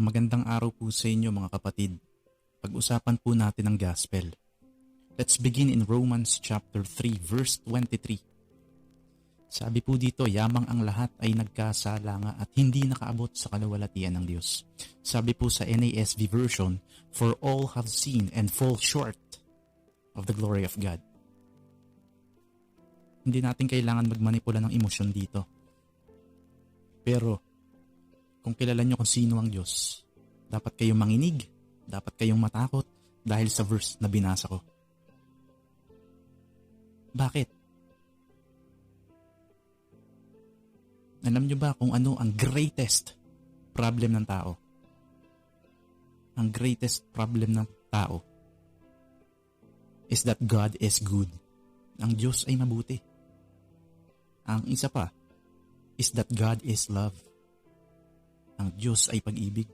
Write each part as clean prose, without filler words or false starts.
Magandang araw po sa inyo mga kapatid. Pag-usapan po natin ang gospel. Let's begin in Romans chapter 3 verse 23. Sabi po dito, yamang ang lahat ay nagkasala nga at hindi nakaabot sa kaluwalhatian ng Diyos. Sabi po sa NASB version, for all have sinned and fall short of the glory of God. Hindi natin kailangan magmanipula ng emosyon dito. Pero kung kilala nyo kung sino ang Diyos, dapat kayong manginig, dapat kayong matakot dahil sa verse na binasa ko. Bakit? Alam nyo ba kung ano ang greatest problem ng tao? Ang greatest problem ng tao is that God is good. Ang Diyos ay mabuti. Ang isa pa is that God is love. Ang Diyos ay pag-ibig.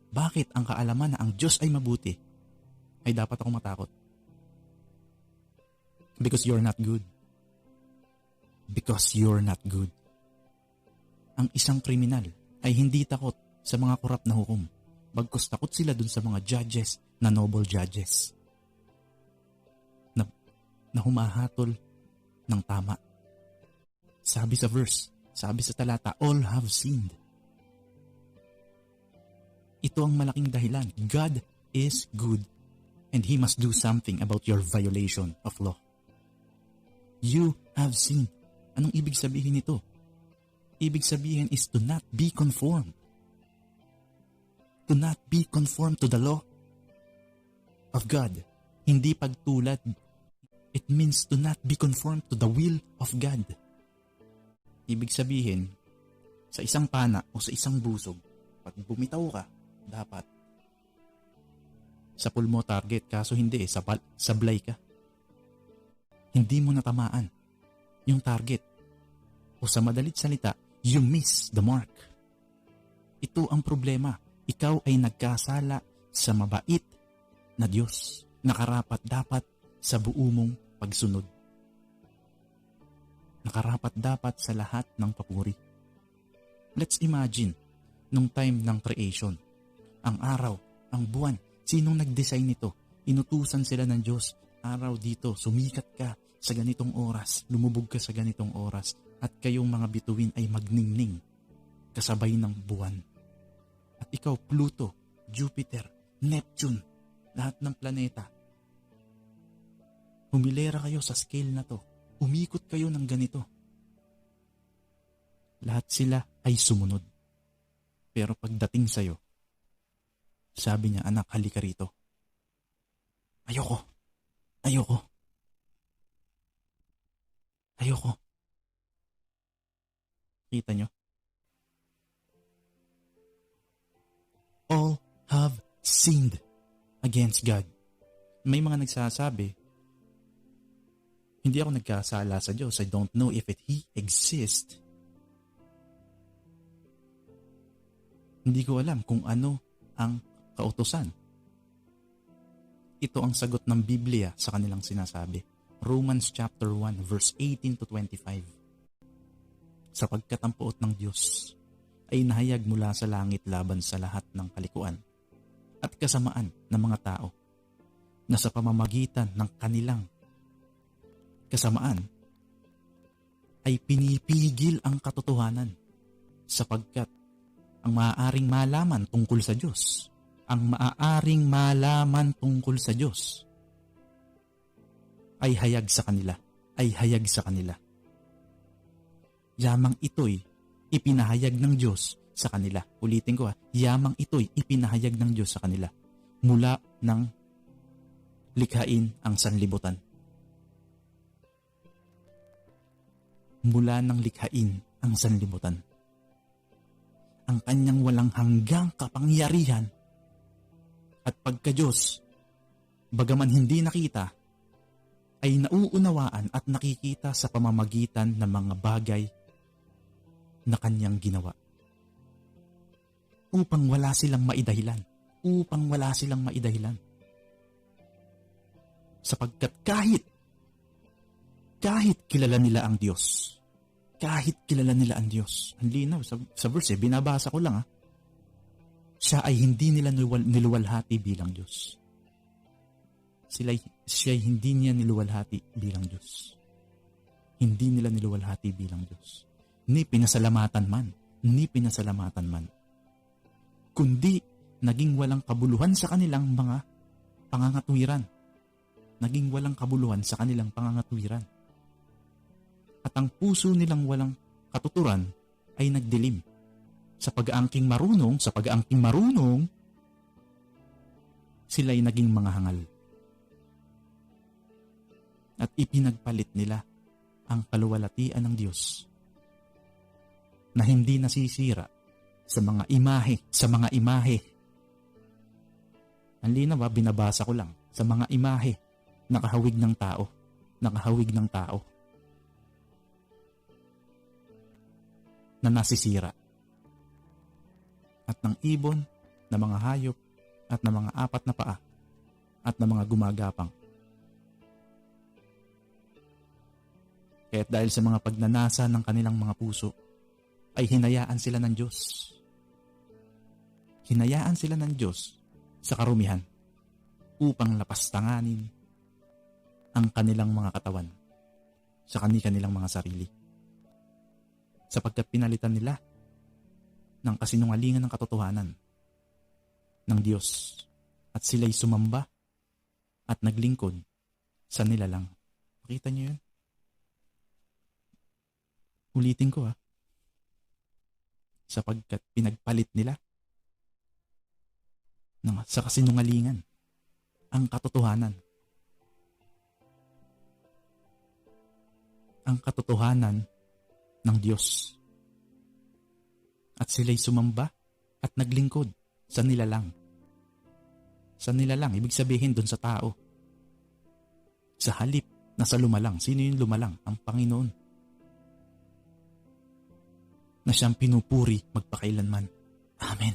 Bakit ang kaalaman na ang Diyos ay mabuti ay dapat akong matakot? Because you're not good. Because you're not good. Ang isang kriminal ay hindi takot sa mga korap na hukom. Bagkus takot sila dun sa mga judges na noble judges. Na humahatol ng tama. Sabi sa verse, sabi sa talata, all have sinned. Ito ang malaking dahilan. God is good and He must do something about your violation of law. You have sinned. Anong ibig sabihin nito? Ibig sabihin is to not be conformed. To not be conformed to the law of God. Hindi pagtulad. It means to not be conformed to the will of God. Ibig sabihin, sa isang pana o sa isang busog, pag bumitaw ka, dapat sa pool mo target, kaso hindi sablay ka. Hindi mo natamaan yung target. O sa madalit salita, you miss the mark. Ito ang problema. Ikaw ay nagkasala sa mabait na Diyos na karapat-dapat sa buo mong pagsunod. Nakarapat-dapat sa lahat ng papuri. Let's imagine, nung time ng creation, ang araw, ang buwan, sinong nag-design nito? Inutusan sila ng Diyos, araw dito, sumikat ka sa ganitong oras, lumubog ka sa ganitong oras, at kayong mga bituin ay magningning kasabay ng buwan. At ikaw, Pluto, Jupiter, Neptune, lahat ng planeta, humilera kayo sa scale na to. Umikot kayo ng ganito. Lahat sila ay sumunod. Pero pagdating sa'yo, sabi niya, anak, halika rito. Ayoko. Ayoko. Ayoko. Kita nyo? All have sinned against God. May mga nagsasabi, hindi ako nagkasala sa Diyos. I don't know if He exists. Hindi ko alam kung ano ang kautusan. Ito ang sagot ng Biblia sa kanilang sinasabi. Romans chapter 1 verse 18 to 25. Sapagkat ang puot ng Diyos ay nahayag mula sa langit laban sa lahat ng kalikuan at kasamaan ng mga tao na sa pamamagitan ng kanilang kasamaan ay pinipigil ang katotohanan sapagkat ang maaaring malaman tungkol sa Diyos, ang maaaring malaman tungkol sa Diyos ay hayag sa kanila, ay hayag sa kanila. Yamang ito'y ipinahayag ng Diyos sa kanila. Ulitin ko yamang ito'y ipinahayag ng Diyos sa kanila mula ng likhain ang sanlibutan. Mula ng likhain ang sanlibutan. Ang kanyang walang hanggang kapangyarihan at pagka-Diyos, bagaman hindi nakita, ay nauunawaan at nakikita sa pamamagitan ng mga bagay na kanyang ginawa. Upang wala silang maidahilan. Upang wala silang maidahilan. Sapagkat kahit kilala nila ang Diyos, kahit kilala nila ang Diyos. Ang linaw sa verse, binabasa ko lang siya ay hindi nila niluwalhati bilang Diyos. Siya ay hindi niya niluwalhati bilang Diyos. Hindi nila niluwalhati bilang Diyos. Ni pinasalamatan man. Kundi naging walang kabuluhan sa kanilang mga pangangatwiran. At ang puso nilang walang katuturan ay nagdilim. Sa pag-aangking marunong, sila'y naging mga hangal. At ipinagpalit nila ang kaluwalhatian ng Diyos na hindi nasisira sa mga imahe. Ang linaw binabasa ko lang, sa mga imahe nakahawig ng tao na nasisira, at ng ibon, na mga hayop, at ng mga apat na paa, at ng mga gumagapang. Kaya't dahil sa mga pagnanasa ng kanilang mga puso, ay hinayaan sila ng Diyos. Hinayaan sila ng Diyos sa karumihan upang lapastanganin ang kanilang mga katawan sa kanilang mga sarili. Sapagkat pinalitan nila ng kasinungalingan ng katotohanan ng Diyos at sila'y sumamba at naglingkod sa nilalang. Makita niyo yun? Ulitin ko sapagkat pinagpalit nila sa kasinungalingan ang katotohanan. Ang katotohanan ng Diyos. At sila'y sumamba at naglingkod sa nilalang. Sa nilalang, ibig sabihin doon sa tao. Sa halip na sa lumalang. Sino yung lumalang? Ang Panginoon. Na siyang pinupuri magpakailanman. Amen.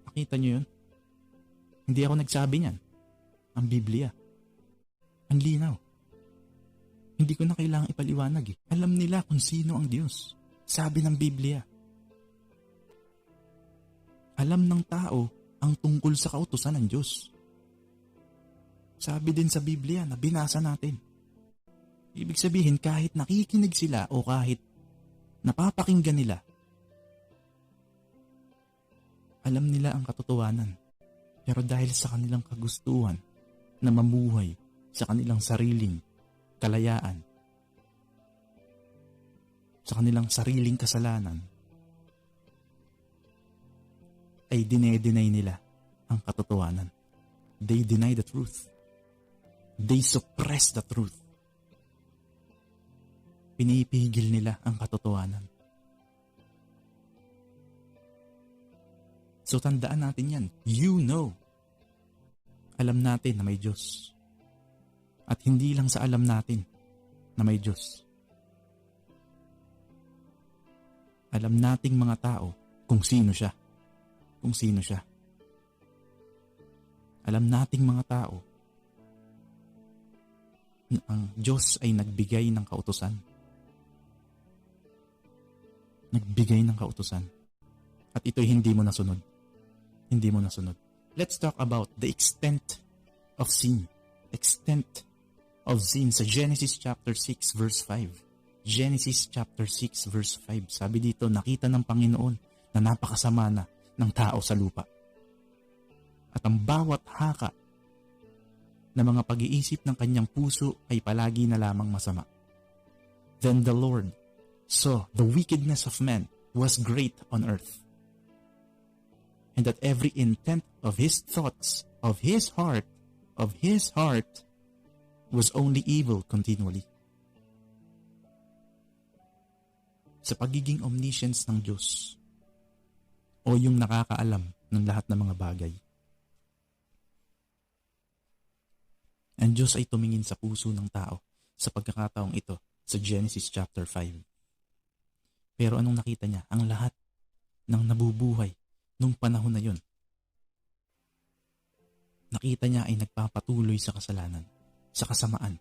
Nakita niyo yun? Hindi ako nagsabi niyan. Ang Biblia. Ang linaw. Hindi ko na kailangang ipaliwanag Alam nila kung sino ang Diyos. Sabi ng Biblia. Alam ng tao ang tungkol sa kautusan ng Diyos. Sabi din sa Biblia na binasa natin. Ibig sabihin kahit nakikinig sila o kahit napapakinggan nila, alam nila ang katotohanan. Pero dahil sa kanilang kagustuhan na mamuhay sa kanilang sariling kalayaan, sa kanilang sariling kasalanan, ay dine-deny nila ang katotohanan. They deny the truth. They suppress the truth. Pinipigil nila ang katotohanan. So tandaan natin yan. You know. Alam natin na may Diyos. At hindi lang sa alam natin na may Diyos. Alam nating mga tao kung sino siya. Kung sino siya. Alam nating mga tao na ang Diyos ay nagbigay ng kautusan. Nagbigay ng kautusan. At ito'y hindi mo nasunod. Hindi mo nasunod. Let's talk about the extent of sin. Extent of sin sa Genesis chapter 6 verse 5. Genesis chapter 6 verse 5. Sabi dito, nakita ng Panginoon na napakasama na ng tao sa lupa. At ang bawat haka na mga pag-iisip ng kanyang puso ay palagi na lamang masama. Then the Lord saw the wickedness of man was great on earth, and that every intent of his thoughts, of his heart, was only evil continually. Sa pagiging omniscience ng Diyos, o yung nakakaalam ng lahat ng mga bagay, ang Diyos ay tumingin sa puso ng tao sa pagkakataong ito sa Genesis chapter 5. Pero anong nakita niya? Ang lahat ng nabubuhay nung panahon na yun, nakita niya ay nagpapatuloy sa kasalanan, sa kasamaan.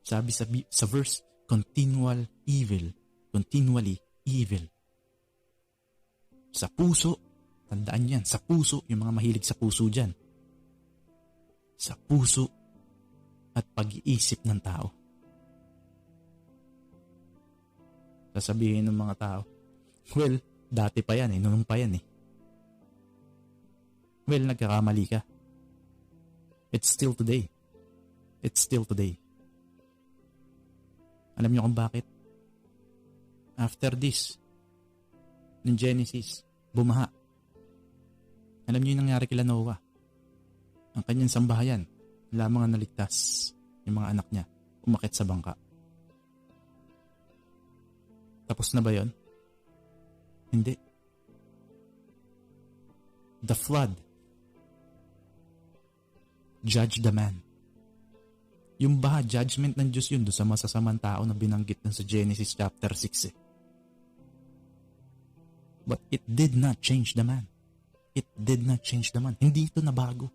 Sabi sa verse, continually evil. Sa puso, tandaan yan, sa puso, yung mga mahilig sa puso dyan. Sa puso at pag-iisip ng tao. Sasabihin ng mga tao, well, dati pa yan noong pa yan Well, nagkakamali ka. It's still today. It's still today. Alam niyo kung bakit? After this, ng Genesis, bumaha. Alam niyo yung nangyari kila Noah. Ang kanyang sambahayan, lamang ang naligtas. Yung mga anak niya, umakyat sa bangka. Tapos na ba yon? Hindi. The flood judge the man. Yung baha, judgment ng Diyos yun doon sa masasamang tao na binanggit na sa Genesis chapter 6 But it did not change the man. It did not change the man. Hindi ito nabago.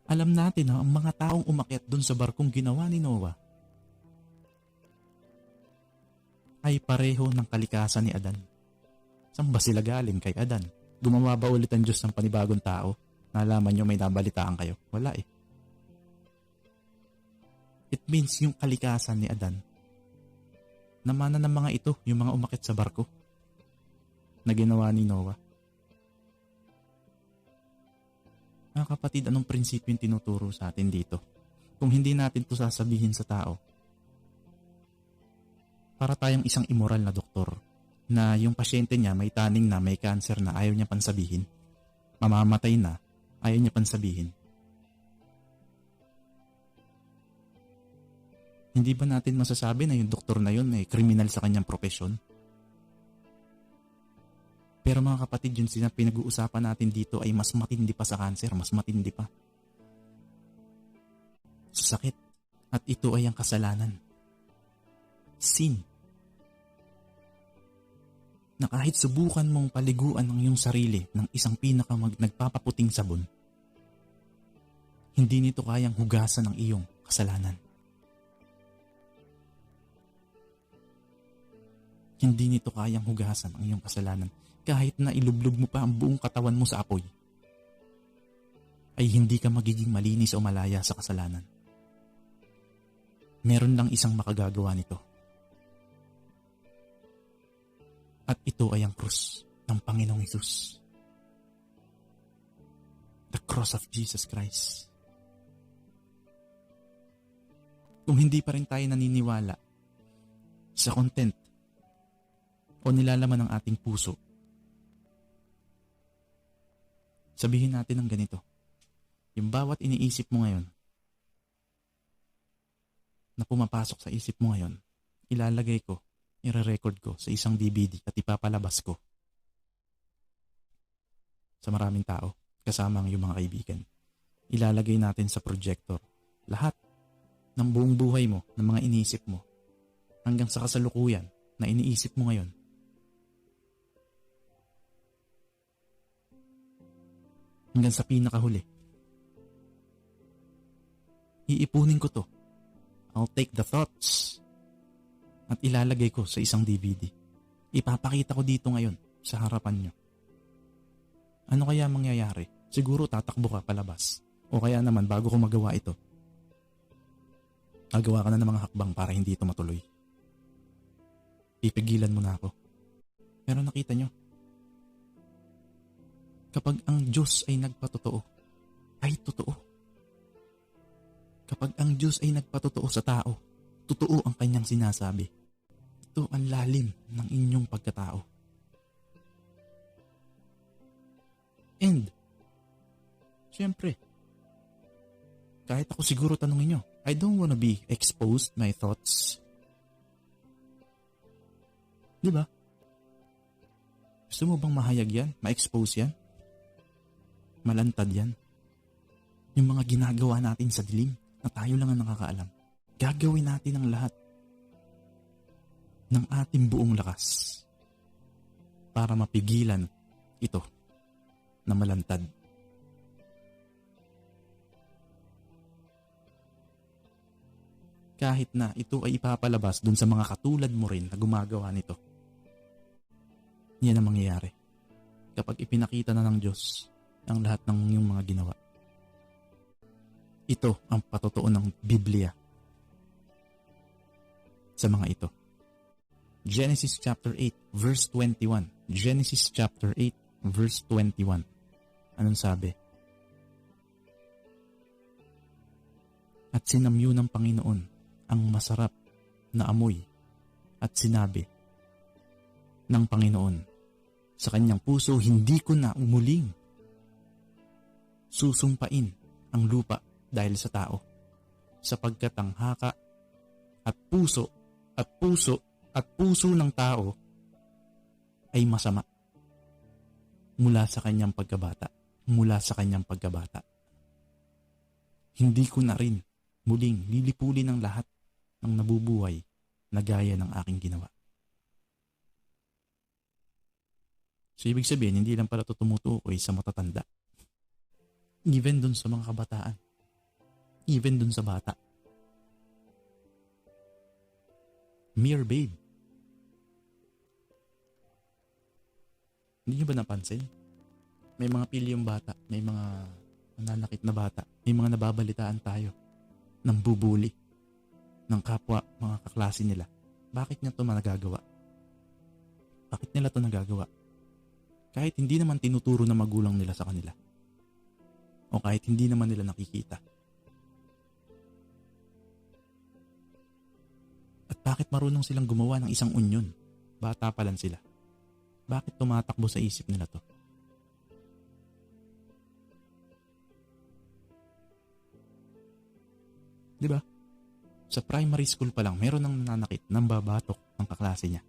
Alam natin na ang mga taong umakyat doon sa barkong ginawa ni Noah ay pareho ng kalikasan ni Adan. Saan ba sila galing kay Adan? Gumawa ba ulit ang Diyos ng panibagong tao? Nalaman nyo may nabalitaan kayo? Wala It means yung kalikasan ni Adan, namana ng mga ito, yung mga umakyat sa barko na ginawa ni Noah. Mga kapatid, anong prinsipyo yung tinuturo sa atin dito? Kung hindi natin ito sasabihin sa tao, para tayong isang immoral na doktor na yung pasyente niya may taning na, may cancer na, ayaw niya pansabihin. Mamamatay na, ayaw niya pansabihin. Hindi ba natin masasabi na yung doktor na yun ay kriminal sa kanyang profesyon? Pero mga kapatid, yun sila pinag-uusapan natin dito ay mas matindi pa sa cancer, mas matindi pa. Sa sakit. At ito ay ang kasalanan. Sin. Na kahit subukan mong paliguan ang iyong sarili ng isang nagpapaputing sabon, hindi nito kayang hugasan ang iyong kasalanan. Hindi nito kayang hugasan ang iyong kasalanan. Kahit na ilublog mo pa ang buong katawan mo sa apoy, ay hindi ka magiging malinis o malaya sa kasalanan. Meron lang isang makagagawa nito. At ito ay ang krus ng Panginoong Hesus. The cross of Jesus Christ. Kung hindi pa rin tayo naniniwala sa content o nilalaman ng ating puso, sabihin natin ng ganito. Yung bawat iniisip mo ngayon, na pumapasok sa isip mo ngayon, ilalagay ko, ire-record ko sa isang DVD at ipapalabas ko sa maraming tao, kasama ang iyong mga kaibigan. Ilalagay natin sa projector lahat ng buong buhay mo, ng mga iniisip mo, hanggang sa kasalukuyan na iniisip mo ngayon. Hanggang sa pinakahuli. Iipunin ko to. I'll take the thoughts at ilalagay ko sa isang DVD. Ipapakita ko dito ngayon sa harapan nyo. Ano kaya mangyayari? Siguro tatakbo ka palabas. O kaya naman bago ko magawa ito, gagawa ka na ng mga hakbang para hindi ito matuloy. Ipigilan mo na ako. Pero nakita nyo, kapag ang Diyos ay nagpatotoo, ay totoo. Kapag ang Diyos ay nagpatotoo sa tao, totoo ang kanyang sinasabi. Ito ang lalim ng inyong pagkatao. And, syempre, kahit ako siguro tanungin nyo, I don't wanna be exposed my thoughts. Diba? Gusto mo bang mahayag yan? Ma-expose yan? Malantad yan? Yung mga ginagawa natin sa dilim na tayo lang ang nakakaalam. Gagawin natin ang lahat ng ating buong lakas para mapigilan ito na malantad. Kahit na ito ay ipapalabas dun sa mga katulad mo rin na gumagawa nito. Yan ang mangyayari kapag ipinakita na ng Diyos ang lahat ng iyong mga ginawa. Ito ang patotoo ng Biblia sa mga ito. Genesis chapter 8 verse 21. Genesis chapter 8 verse 21. Anong sabi? At sinamyo ng Panginoon ang masarap na amoy at sinabi ng Panginoon sa kanyang puso, hindi ko na umuling susumpain ang lupa dahil sa tao, sapagkat ang haka at puso ng tao ay masama mula sa kanyang pagkabata. Hindi ko na rin muling lilipulin ang lahat ng nabubuhay na gaya ng aking ginawa. So, ibig sabihin, hindi lang pala ito tumutukoy sa matatanda. Even dun sa mga kabataan. Even dun sa bata. Mere babe. Hindi nyo ba napansin? May mga pilyong bata, may mga nananakit na bata, may mga nababalitaan tayo ng bubuli ng kapwa, mga kaklase nila. Bakit niya ito nagagawa? Bakit nila ito nagagawa? Kahit hindi naman tinuturo na magulang nila sa kanila. O kahit hindi naman nila nakikita. At bakit marunong silang gumawa ng isang unyon? Bata pa lang sila. Bakit tumatakbo sa isip nila to? Diba? Sa primary school pa lang, meron ng nananakit, ng babatok ng kaklase niya.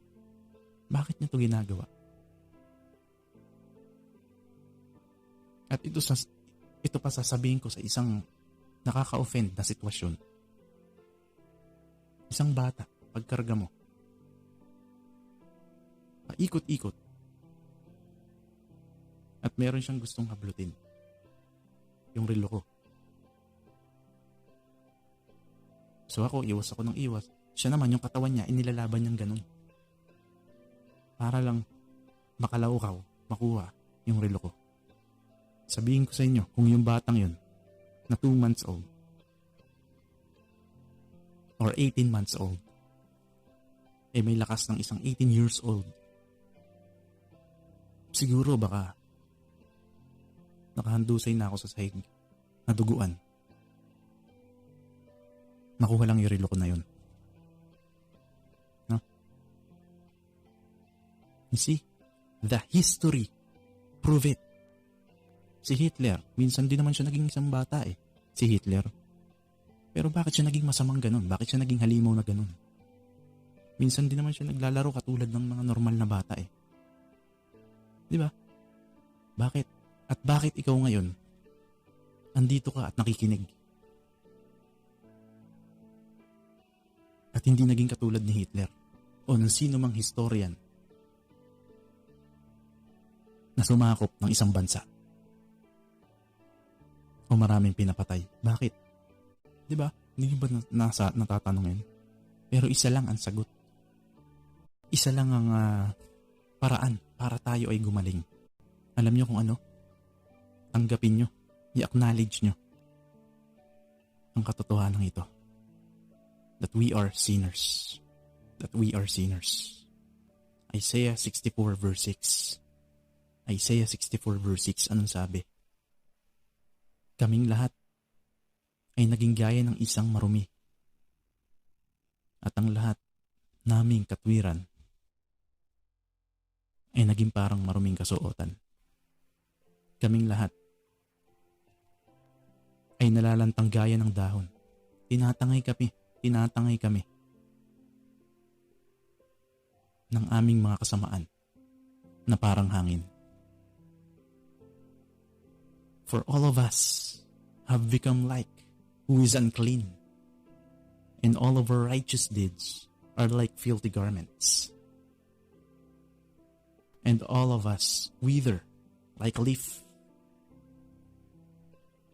Bakit niya to ginagawa? At ito pa sasabihin ko sa isang nakaka-offend na sitwasyon. Isang bata, pagkarga mo, paikot-ikot, at meron siyang gustong hablutin. Yung relo ko. So ako, iwas ako ng iwas. Siya naman, yung katawan niya, inilalaban niyang ganun. Para lang makalaukaw, makuha yung relo ko. Sabihin ko sa inyo, kung yung batang yun, na 2 months old, or 18 months old, may lakas ng isang 18 years old, siguro baka nakahandusay na ako sa sahig na duguan. Nakuha lang yung relo ko na yun. No? You see, the history prove it. Si Hitler, minsan din naman siya naging isang bata si Hitler. Pero bakit siya naging masamang ganun? Bakit siya naging halimaw na ganun? Minsan din naman siya naglalaro katulad ng mga normal na bata Di ba? Bakit? At bakit ikaw ngayon andito ka at nakikinig? At hindi naging katulad ni Hitler o ng sino mang historian na sumakop ng isang bansa o maraming pinapatay. Bakit? Di ba? Hindi ba natatanongin? Pero isa lang ang sagot. Isa lang ang paraan para tayo ay gumaling. Alam nyo kung ano? Tanggapin nyo. I-acknowledge nyo ang katotohanan ito. That we are sinners. That we are sinners. Isaiah 64 verse 6. Isaiah 64 verse 6. Anong sabi? Kaming lahat ay naging gaya ng isang marumi. At ang lahat naming katwiran ay naging parang maruming kasuotan. Kaming lahat ay nalalantang gaya ng dahon. Tinatangay kami ng aming mga kasamaan na parang hangin. For all of us have become like who is unclean, and all of our righteous deeds are like filthy garments. And all of us wither like a leaf,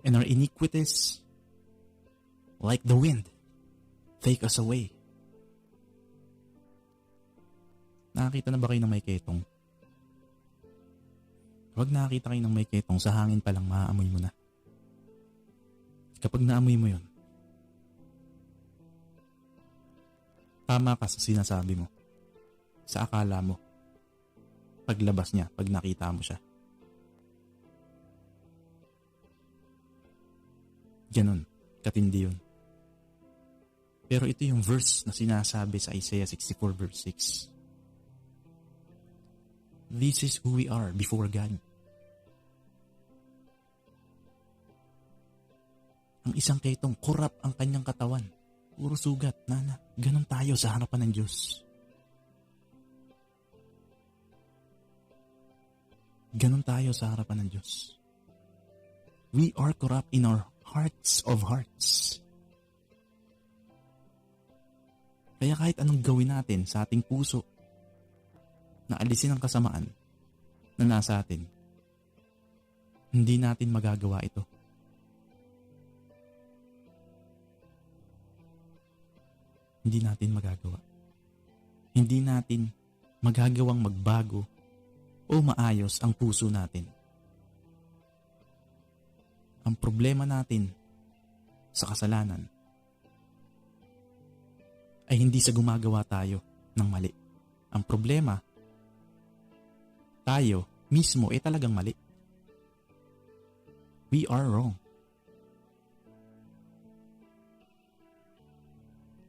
and our iniquities, like the wind, take us away. Nakakita na ba kayo ng may ketong? Kapag nakakita kayo ng may ketong, sa hangin pa lang maaamoy mo na. Kapag naamoy mo yun, tama ka sa sinasabi mo, sa akala mo, paglabas niya, pag nakita mo siya. Ganon, katindi yun. Pero ito yung verse na sinasabi sa Isaiah 64 verse 6. This is who we are before God. Ang isang ketong, kurap ang kanyang katawan. Puro sugat, nana. Ganon tayo sa harapan ng Diyos. Ganon tayo sa harapan ng Diyos. We are corrupt in our hearts of hearts. Kaya kahit anong gawin natin sa ating puso, na alisin ang kasamaan na nasa atin, hindi natin magagawa ito. Hindi natin magagawa. Hindi natin magagawang magbago o maayos ang puso natin. Ang problema natin sa kasalanan ay hindi sa gumagawa tayo ng mali. Ang problema, tayo mismo ay talagang mali. We are wrong.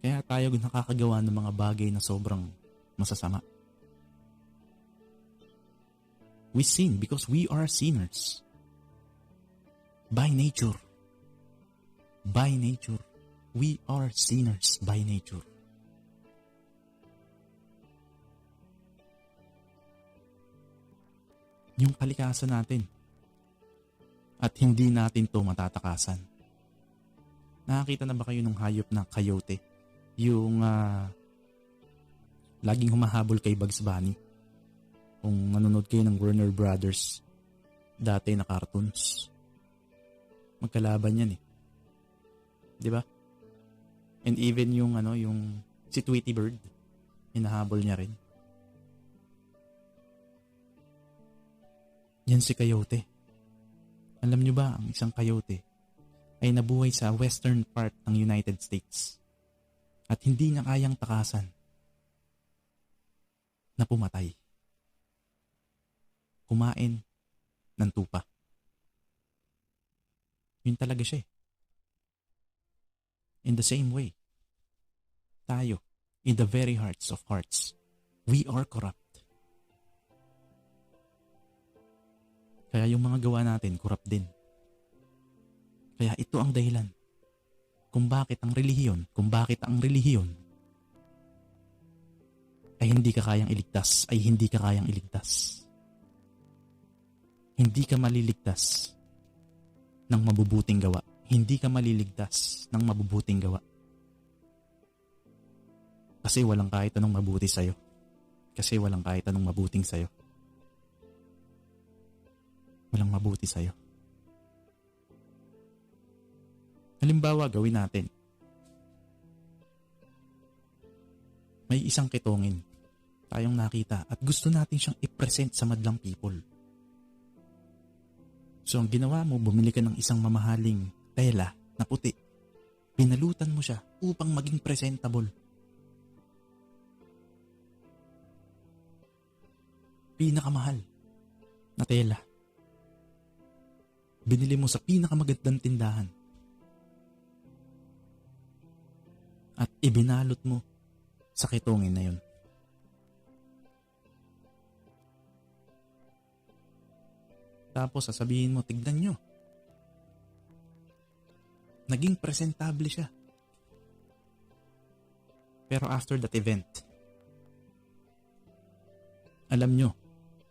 Kaya tayo nakakagawa ng mga bagay na sobrang masasama. We sin because we are sinners. By nature. By nature. We are sinners by nature. Yung kalikasan natin. At hindi natin to matatakasan. Nakakita na ba kayo ng hayop na coyote? Yung laging humahabol kay Bugs Bunny. Kung nanonood kayo ng Warner Brothers dati na cartoons. Magkalaban yan eh. 'Di ba? And even yung si Tweety Bird, hinahabol niya rin. Yan si coyote. Alam niyo ba, ang isang coyote ay nabuhay sa western part ng United States at hindi niya kayang takasan na pumatay. Kumain ng tupa. Yun talaga siya eh. In the same way, tayo, in the very hearts of hearts, we are corrupt. Kaya yung mga gawa natin, corrupt din. Kaya ito ang dahilan kung bakit ang relihiyon ay hindi ka kayang iligtas, Hindi ka maliligtas ng mabubuting gawa. Hindi ka maliligtas ng mabubuting gawa. Kasi walang kahit anong mabuti sa'yo. Kasi walang kahit anong mabuting sa'yo. Walang mabuti sa'yo. Halimbawa, gawin natin. May isang ketongin tayong nakita at gusto natin siyang i-present sa madlang people. So ang ginawa mo, bumili ka ng isang mamahaling tela na puti. Pinalutan mo siya upang maging presentable. Pinakamahal na tela. Binili mo sa pinakamagandang tindahan. At ibinalot mo sa ketongin na yun. Tapos sasabihin mo, tignan nyo. Naging presentable siya. Pero after that event, alam nyo,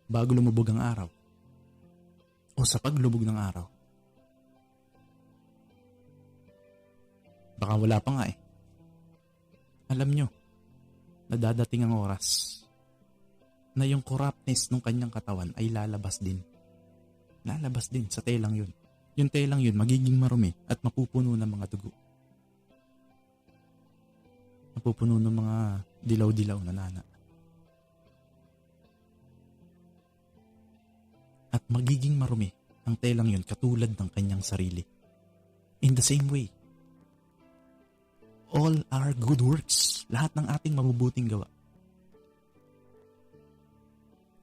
bago lumubog ang araw, o sa paglubog ng araw, baka wala pa nga eh. Alam nyo, nadadating ang oras na yung corruptness ng kanyang katawan ay lalabas din. Lalabas din sa telang yun. Yung telang yun magiging marumi at mapupuno ng mga dugo. Mapupuno ng mga dilaw-dilaw na nana. At at magiging marumi ang telang yun katulad ng kanyang sarili. In the same way, all our good works, lahat ng ating mabubuting gawa,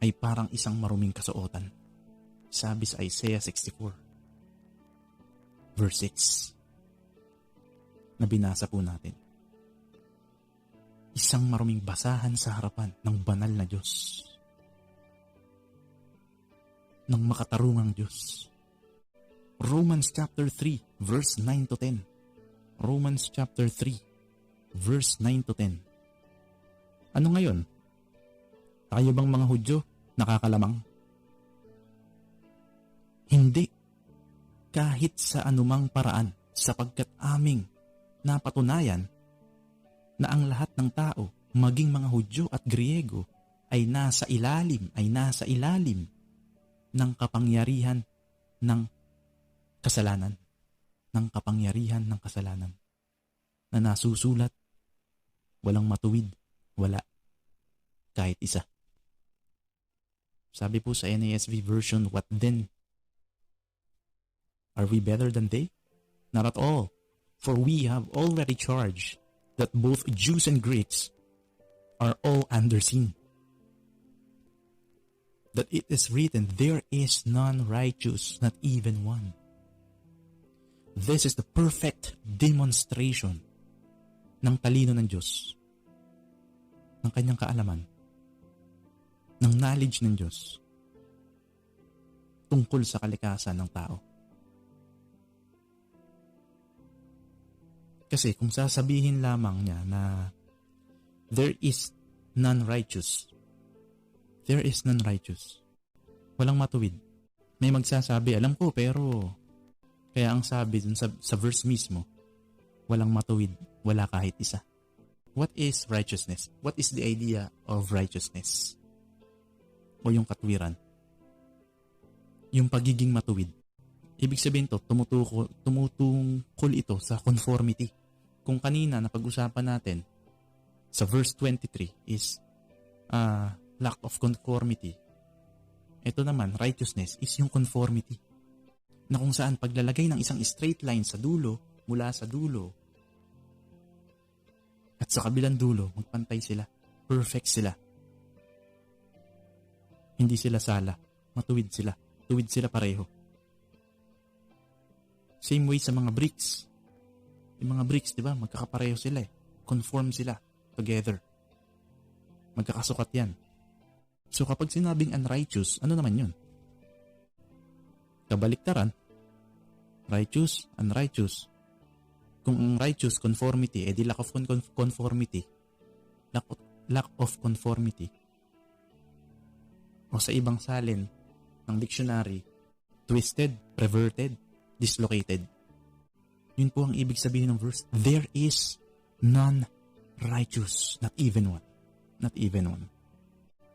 ay parang isang maruming kasuotan. Sabi sa Isaiah 64, verse 6, na binasa po natin. Isang maruming basahan sa harapan ng banal na Diyos, ng makatarungang Diyos. Romans chapter 3, verse 9 to 10. Romans chapter 3, verse 9 to 10. Ano ngayon? Tayo bang mga Hudyo nakakalamang? Hindi. Kahit sa anumang paraan, sapagkat aming napatunayan na ang lahat ng tao, maging mga Hudyo at Griego, ay nasa ilalim ng kapangyarihan ng kasalanan. Ng kapangyarihan ng kasalanan. Na nasusulat, walang matuwid, wala. Kahit isa. Sabi po sa NASB version, what then? Are we better than they? Not at all. For we have already charged that both Jews and Greeks are all under sin. That it is written, there is none righteous, not even one. This is the perfect demonstration ng talino ng Diyos, ng kanyang kaalaman, ng knowledge ng Diyos tungkol sa kalikasan ng tao. Kasi kung sasabihin lamang niya na there is none righteous, walang matuwid. May magsasabi, alam ko, pero kaya ang sabi dun sa verse mismo, walang matuwid, wala kahit isa. What is righteousness? What is the idea of righteousness? O yung katwiran? Yung pagiging matuwid. Ibig sabihin to, tumutungkol ito sa conformity. Kung kanina na pag-usapan natin sa verse 23 is lack of conformity. Ito naman, righteousness is yung conformity. Na kung saan paglalagay ng isang straight line sa dulo, mula sa dulo, at sa kabilang dulo, magpantay sila. Perfect sila. Hindi sila sala. Matuwid sila. Tuwid sila pareho. Same way sa mga bricks. Yung mga bricks, di ba? Magkakapareho sila eh. Conform sila. Together. Magkakasukat yan. So kapag sinabing unrighteous, ano naman yun? Kabaliktaran. Righteous, unrighteous. Kung ang righteous, conformity, edi lack of conformity. Lack of conformity. O sa ibang salin ng dictionary, twisted, perverted, dislocated. Yun po ang ibig sabihin ng verse. There is none righteous, not even one. Not even one.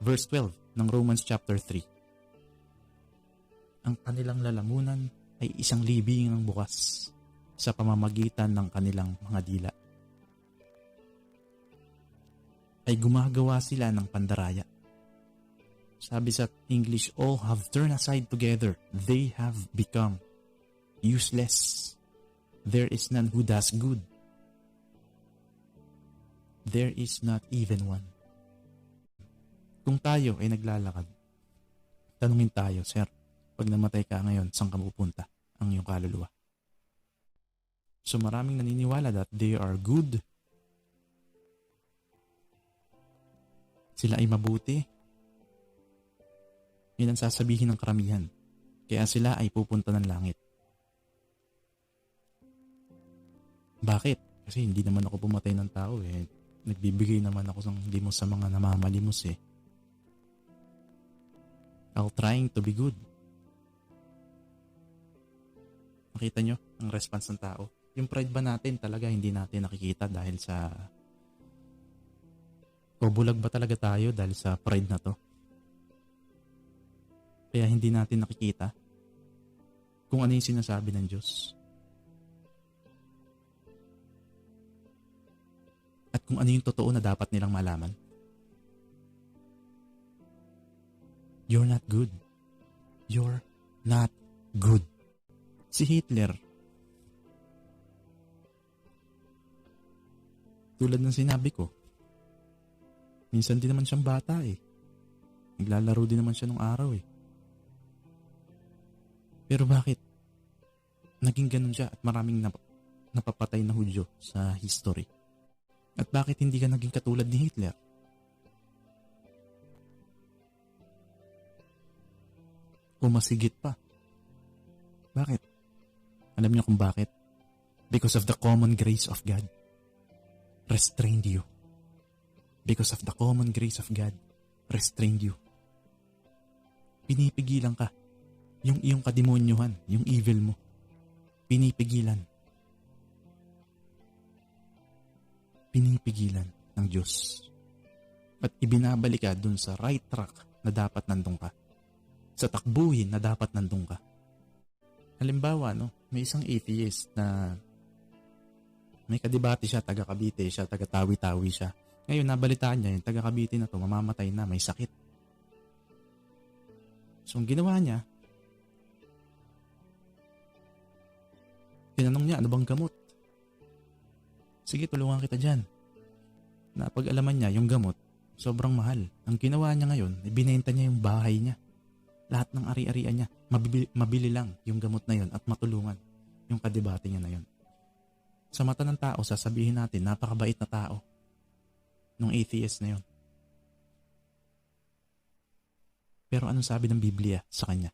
Verse 12 ng Romans chapter 3. Ang kanilang lalamunan ay isang libingang bukas sa pamamagitan ng kanilang mga dila. Ay gumagawa sila ng pandaraya. Sabi sa English, all have turned aside together. They have become useless. There is none who does good. There is not even one. Kung tayo ay naglalakad, tanungin tayo, Sir, pag namatay ka ngayon, saan ka pupunta ang iyong kaluluwa? So maraming naniniwala that they are good. Sila ay mabuti. Yun ang sasabihin ng karamihan. Kaya sila ay pupunta ng langit. Bakit? Kasi hindi naman ako pumatay ng tao eh. Nagbibigay naman ako ng limos sa mga namamalimos eh. I'll trying to be good. Makita nyo ang response ng tao? Yung pride ba natin talaga hindi natin nakikita dahil sa... O bulag ba talaga tayo dahil sa pride na to? Kaya hindi natin nakikita kung ano yung sinasabi ng Diyos. At kung ano yung totoo na dapat nilang malaman. You're not good. You're not good. Si Hitler, tulad ng sinabi ko, minsan din naman siyang bata eh. Naglalaro din naman siya nung araw eh. Pero bakit naging ganun siya at maraming napapatay na Hudyo sa history? At bakit hindi ka naging katulad ni Hitler? O masigit pa. Bakit? Alam niyo kung bakit? Because of the common grace of God restrained you. Because of the common grace of God restrained you. Pinipigilan ka. Yung iyong kademonyuhan, yung evil mo. Pinipigilan. Pinipigilan ng Diyos. At ibinabalik ka dun sa right track na dapat nandun ka. Sa takbuhin na dapat nandun ka. Halimbawa, may isang atheist na may kadebate siya, taga Cavite siya, taga Tawi-Tawi siya. Ngayon, nabalitaan niya, yung taga Cavite na to, mamamatay na, may sakit. So, ang ginawa niya, tinanong niya, ano bang gamot? Sige, tulungan kita dyan. Napag-alaman niya, yung gamot, sobrang mahal. Ang ginawa niya ngayon, ibinenta niya yung bahay niya. Lahat ng ari-arian niya, mabili lang yung gamot na yon at matulungan yung kadebate niya na yon. Sa mata ng tao, sasabihin natin, napakabait na tao nung atheist na yon. Pero anong sabi ng Biblia sa kanya?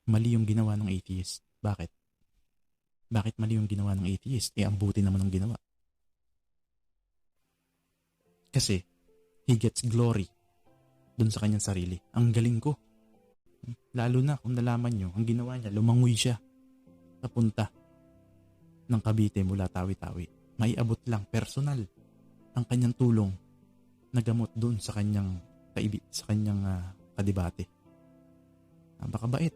Mali yung ginawa ng atheist. Bakit? Bakit mali yung ginawa ng atheist? Ang buti naman ng ginawa. Kasi, he gets glory dun sa kanyang sarili. Ang galing ko. Lalo na kung nalaman nyo, ang ginawa niya, lumangoy siya papunta ng Cavite mula Tawi-Tawi. Maiabot lang, personal, ang kanyang tulong na gamot dun sa kanyang kadebate. Baka bait,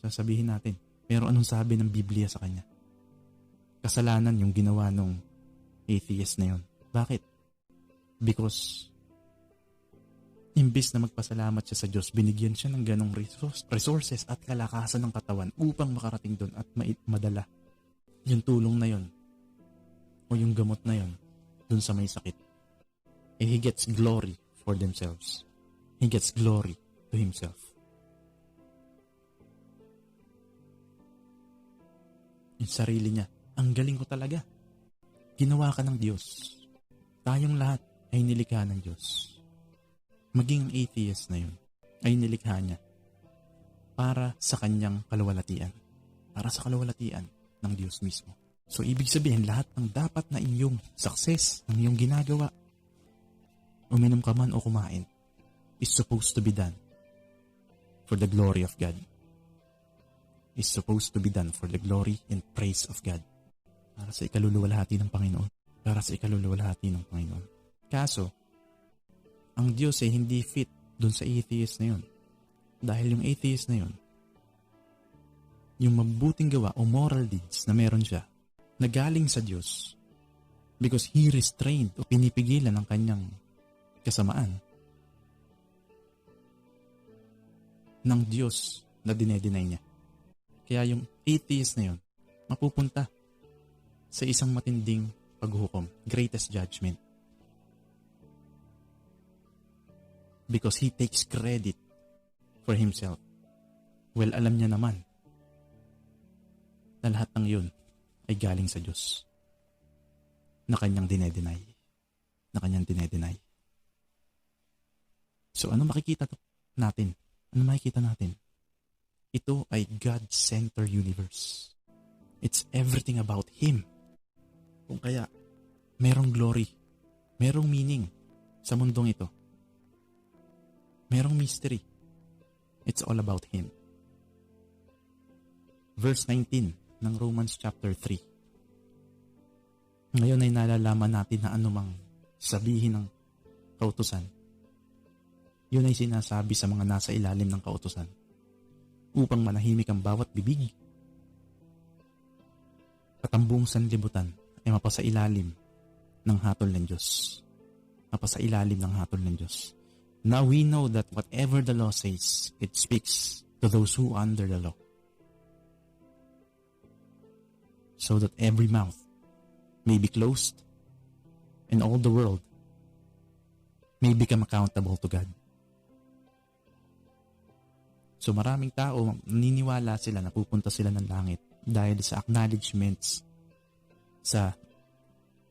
sasabihin natin. Pero anong sabi ng Biblia sa kanya? Kasalanan yung ginawa ng atheist na yun. Bakit? Because imbis na magpasalamat siya sa Diyos, binigyan siya ng ganong resources at kalakasan ng katawan upang makarating doon at madala yung tulong na yon o yung gamot na yon doon sa may sakit. He gets glory for themselves. He gets glory to himself. Yung sarili niya, ang galing ko talaga. Ginawa ka ng Diyos. Tayong lahat ay nilikha ng Diyos. Maging ang atheist na yun ay nilikha niya para sa kanyang kaluwalhatian. Para sa kaluwalhatian ng Diyos mismo. So, ibig sabihin, lahat ng dapat na iyong success, ng iyong ginagawa, uminom ka man o kumain, is supposed to be done for the glory of God. Is supposed to be done for the glory and praise of God. Para sa ikaluluwalhati ng Panginoon. Para sa ikaluluwalhati ng Panginoon. Kaso, ang Diyos ay hindi fit dun sa atheist na yun. Dahil yung atheist na yun, yung mabuting gawa o moral deeds na meron siya, na galing sa Diyos, because He restrained o pinipigilan ang kanyang kasamaan ng Diyos na dinedenay niya. Kaya yung atheist na yun, mapupunta sa isang matinding paghukom, greatest judgment. Because he takes credit for himself. Well, alam niya naman na lahat ng yun ay galing sa Diyos na kanyang dinedenay. Na kanyang dinedenay. So, ano makikita natin? Ano makikita natin? Ito ay God-centered universe. It's everything about Him. Kung kaya, merong glory, merong meaning sa mundong ito. Merong mystery. It's all about Him. Verse 19 ng Romans chapter 3. Ngayon ay nalalaman natin na anumang sabihin ng kautusan, yun ay sinasabi sa mga nasa ilalim ng kautusan upang manahimik ang bawat bibig at ang buong sanlibutan ay mapasailalim ng hatol ng Diyos. Mapasailalim ng hatol ng Diyos. Now we know that whatever the law says, it speaks to those who are under the law, so that every mouth may be closed and all the world may become accountable to God. So maraming tao, naniniwala sila na pupunta sila ng langit dahil sa acknowledgements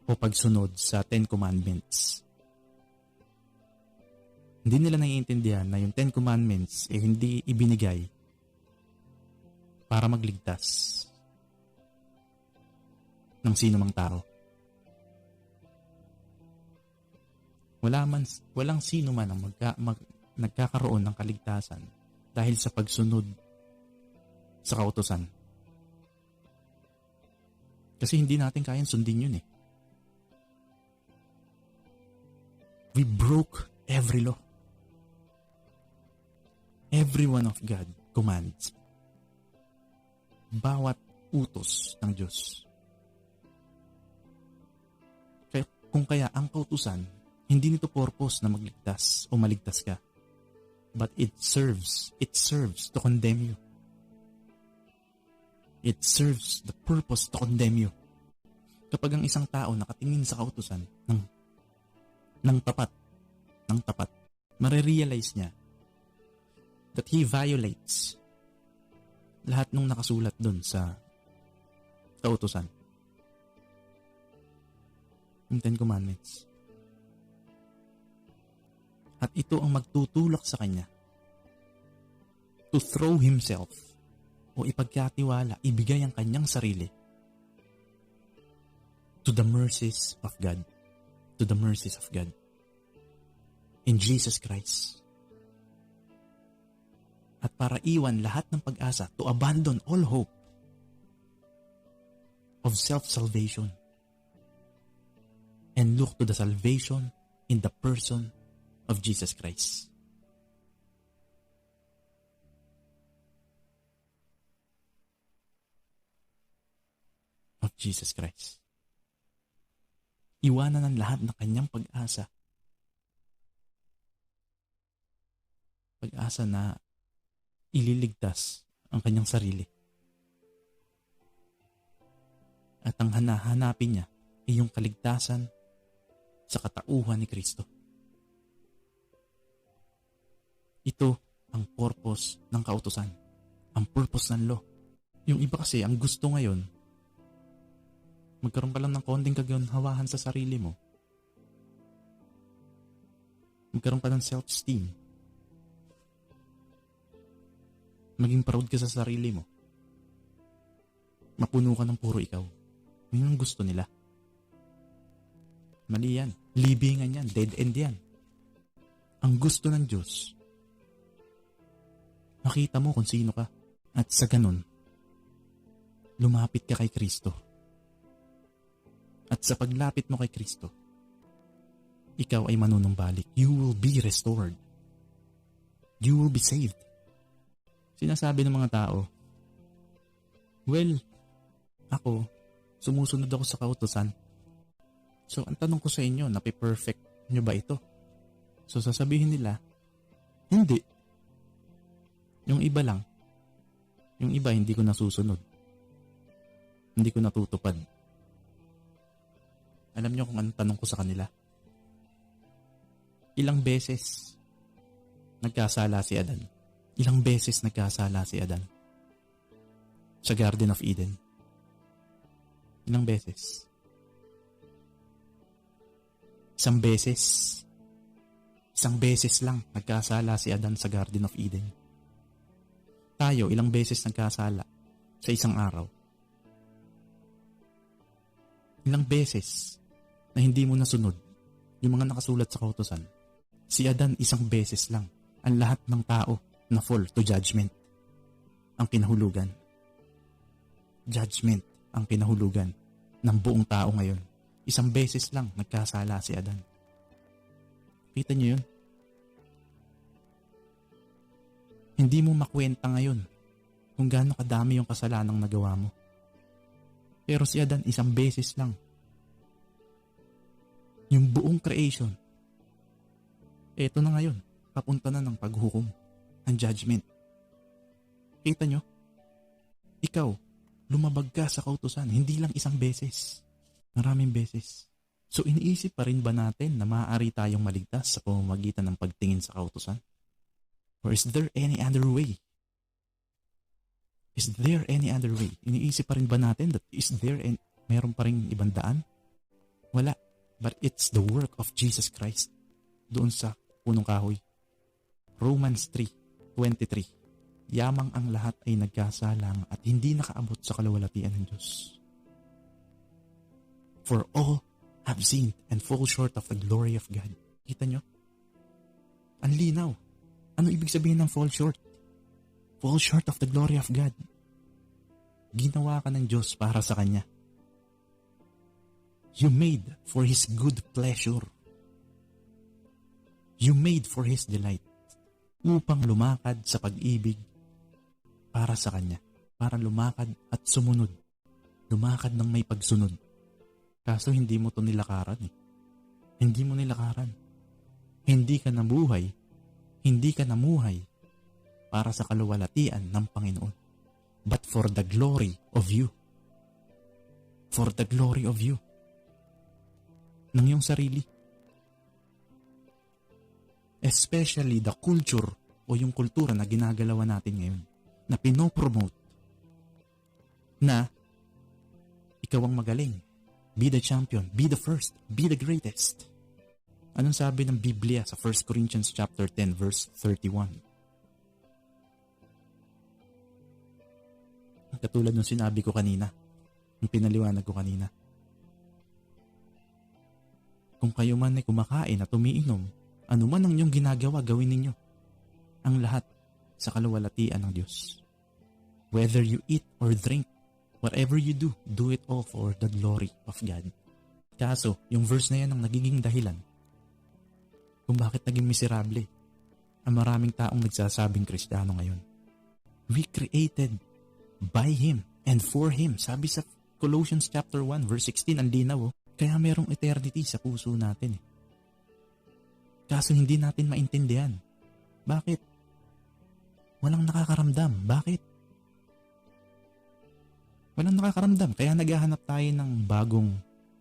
o pagsunod sa Ten Commandments. Hindi nila naiintindihan na yung Ten Commandments hindi ibinigay para magligtas ng sino mang tao. Walang sino man ang nagkakaroon ng kaligtasan dahil sa pagsunod sa kautusan. Kasi hindi natin kayang sundin yun eh. We broke every law. Every one of God commands. Bawat utos ng Diyos. Kaya ang kautusan, hindi nito purpose na magligtas o maligtas ka. But it serves to condemn you. It serves the purpose to condemn you. Kapag ang isang tao nakatingin sa kautusan ng tapat, marirealize niya that he violates lahat ng nakasulat dun sa kautusan. Yung Ten Commandments. At ito ang magtutulak sa kanya to throw himself o ipagkatiwala, ibigay ang kanyang sarili to the mercies of God. To the mercies of God. In Jesus Christ. At para iwan lahat ng pag-asa, to abandon all hope of self-salvation and look to the salvation in the person of Jesus Christ. Of Jesus Christ. Iwanan ang lahat ng kanyang pag-asa. Pag-asa na ililigtas ang kanyang sarili. At ang hanahanapin niya ay yung kaligtasan sa katauhan ni Kristo. Ito ang purpose ng kautusan. Ang purpose ng law. Yung iba kasi, ang gusto ngayon, magkaroon ka lang ng konting kaginhawahan sa sarili mo. Magkaroon ka ng self-esteem. Maging proud ka sa sarili mo. Mapuno ka ng puro ikaw. Yun ang gusto nila. Mali yan. Libingan yan. Dead end yan. Ang gusto ng Diyos, makita mo kung sino ka. At sa ganun, lumapit ka kay Kristo. At sa paglapit mo kay Kristo, ikaw ay manunumbalik. You will be restored. You will be saved. Sinasabi ng mga tao, well, ako, sumusunod ako sa kautusan. So, ang tanong ko sa inyo, napi-perfect nyo ba ito? So, sasabihin nila, hindi. Yung iba lang. Yung iba, hindi ko nasusunod. Hindi ko natutupad. Alam nyo kung anong tanong ko sa kanila? Ilang beses nagkasala si Adan? Ilang beses nagkasala si Adan? Sa Garden of Eden? Ilang beses? Isang beses. Isang beses lang nagkasala si Adan sa Garden of Eden. Tayo, ilang beses nagkasala sa isang araw? Ilang beses na hindi mo nasunod yung mga nakasulat sa kautusan? Si Adan, isang beses lang. Ang lahat ng tao na fall to judgment ang kinahulugan. Judgment ang kinahulugan ng buong tao ngayon. Isang beses lang nagkasala si Adan. Kita niyo yun? Hindi mo makwenta ngayon kung gaano kadami yung kasalanang nagawa mo. Pero si Adan, isang beses lang. Yung buong creation, eto na ngayon, papunta na ng paghukom, ang judgment. Kita nyo? Ikaw, lumabag ka sa kautusan, hindi lang isang beses, maraming beses. So iniisip pa rin ba natin na maaari tayong maligtas sa pamamagitan ng pagtingin sa kautusan? Or is there any other way? Is there any other way? Iniisip pa rin ba natin that meron pa rin ibang daan? Wala. But it's the work of Jesus Christ doon sa punong kahoy. Romans 3:23. Yamang ang lahat ay nagkasalang at hindi nakaabot sa kaluwalhatian ng Diyos. For all have sinned and fall short of the glory of God. Kita nyo? Ang linaw. Ano ibig sabihin ng fall short? Fall short of the glory of God. Ginawa ka ng Diyos para sa Kanya. You made for His good pleasure. You made for His delight. Upang lumakad sa pag-ibig para sa Kanya. Para lumakad at sumunod. Lumakad ng may pagsunod. Kaso hindi mo to nilakaran eh. Hindi mo nilakaran. Hindi ka nabuhay. Hindi ka namuhay para sa kaluwalhatian ng Panginoon. But for the glory of you. For the glory of you. Ng iyong sarili. Especially the culture o yung kultura na ginagalawan natin ngayon. Na pinopromote na ikaw ang magaling. Be the champion. Be the first. Be the greatest. Anong sabi ng Biblia sa 1 Corinthians chapter 10 verse 31? Katulad ng sinabi ko kanina, yung pinaliwanag ko kanina. Kung kayo man ay kumakain at umiinom, ano man ang inyong ginagawa, gawin ninyo. Ang lahat sa kaluwalhatian ng Diyos. Whether you eat or drink, whatever you do, do it all for the glory of God. Kaso, yung verse na yan ang nagiging dahilan kung bakit naging miserable ang maraming taong nagsasabing Kristiyano ngayon. We created by Him and for Him. Sabi sa Colossians chapter 1 verse 16, ang linaw kaya merong eternity sa puso natin eh. Kaso hindi natin maintindihan. Bakit? Walang nakakaramdam. Bakit? Walang nakakaramdam. Kaya naghahanap tayo ng bagong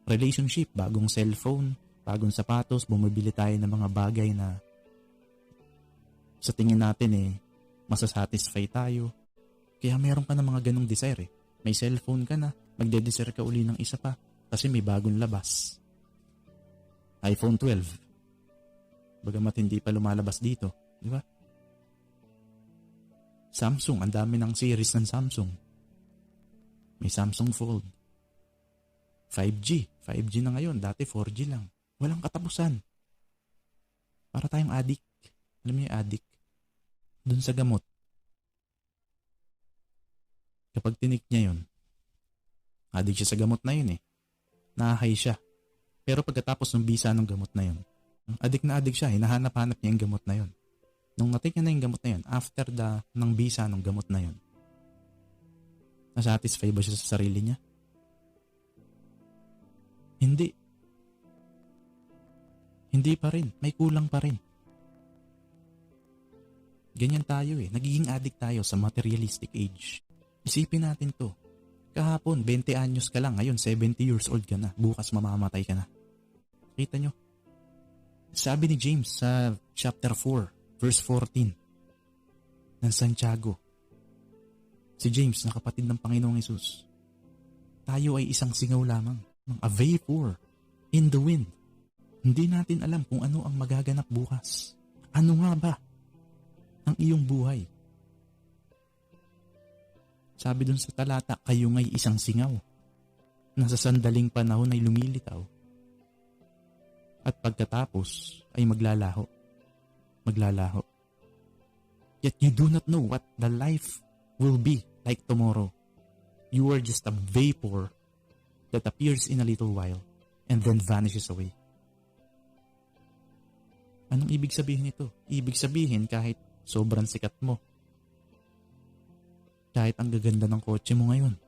relationship, bagong cellphone, bagong sapatos, bumibili tayo ng mga bagay na sa tingin natin masasatisfy tayo. Kaya meron ka ng mga ganong desire eh. May cellphone ka na, magde-desire ka uli ng isa pa kasi may bagong labas. iPhone 12. Bagamat hindi pa lumalabas dito, di ba? Samsung, ang dami ng series ng Samsung. May Samsung Fold. 5G na ngayon, dati 4G lang. Walang katapusan. Para tayong addict. Alam niyo yung addict? Dun sa gamot. Kapag tinik niya yun, addict siya sa gamot na yun eh. Nahahay siya. Pero pagkatapos ng bisa ng gamot na yun, addict na addict siya, hinahanap-hanap niya yung gamot na yun. Nung natik niya na yung gamot na yun, after ng bisa ng gamot na yun, nasatisfy ba siya sa sarili niya? Hindi. Hindi pa rin. May kulang pa rin. Ganyan tayo eh. Nagiging addict tayo sa materialistic age. Isipin natin to. Kahapon, 20 anyos ka lang. Ngayon, 70 years old ka na. Bukas, mamamatay ka na. Kita nyo? Sabi ni James sa chapter 4, verse 14 ng Santiago. Si James, na kapatid ng Panginoong Hesus. Tayo ay isang singaw lamang. A vapor in the wind. Hindi natin alam kung ano ang magaganap bukas. Ano nga ba ang iyong buhay? Sabi dun sa talata, kayo nga'y isang singaw na sa sandaling panahon ay lumilitaw at pagkatapos ay maglalaho. Maglalaho. Yet you do not know what the life will be like tomorrow. You are just a vapor that appears in a little while and then vanishes away. Anong ibig sabihin nito? Ibig sabihin kahit sobrang sikat mo, kahit ang gaganda ng kotse mo ngayon,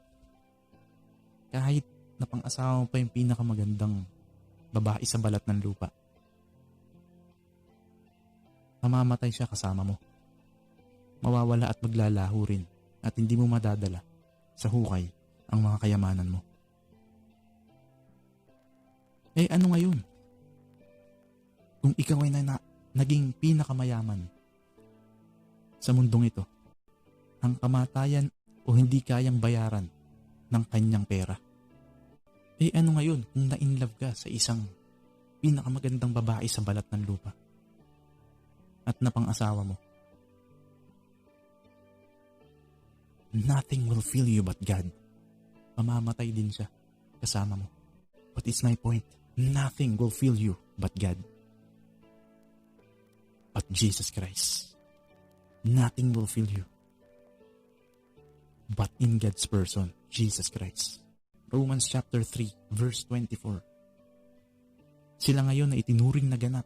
kahit napang-asawa mo pa yung pinakamagandang babae sa balat ng lupa, mamamatay siya kasama mo. Mawawala at maglalaho rin at hindi mo madadala sa hukay ang mga kayamanan mo. Eh ano ngayon? Kung ikaw ay naging pinakamayaman sa mundong ito, ang kamatayan o hindi kayang bayaran ng kanyang pera. Eh ano ngayon kung na-inlove ka sa isang pinakamagandang babae sa balat ng lupa at napang-asawa mo? Nothing will fill you but God. Mamamatay din siya kasama mo. But it's my point. Nothing will fill you but God. But Jesus Christ. Nothing will fill you but in God's person, Jesus Christ. Romans chapter 3, verse 24. Sila ngayon na itinuring na ganap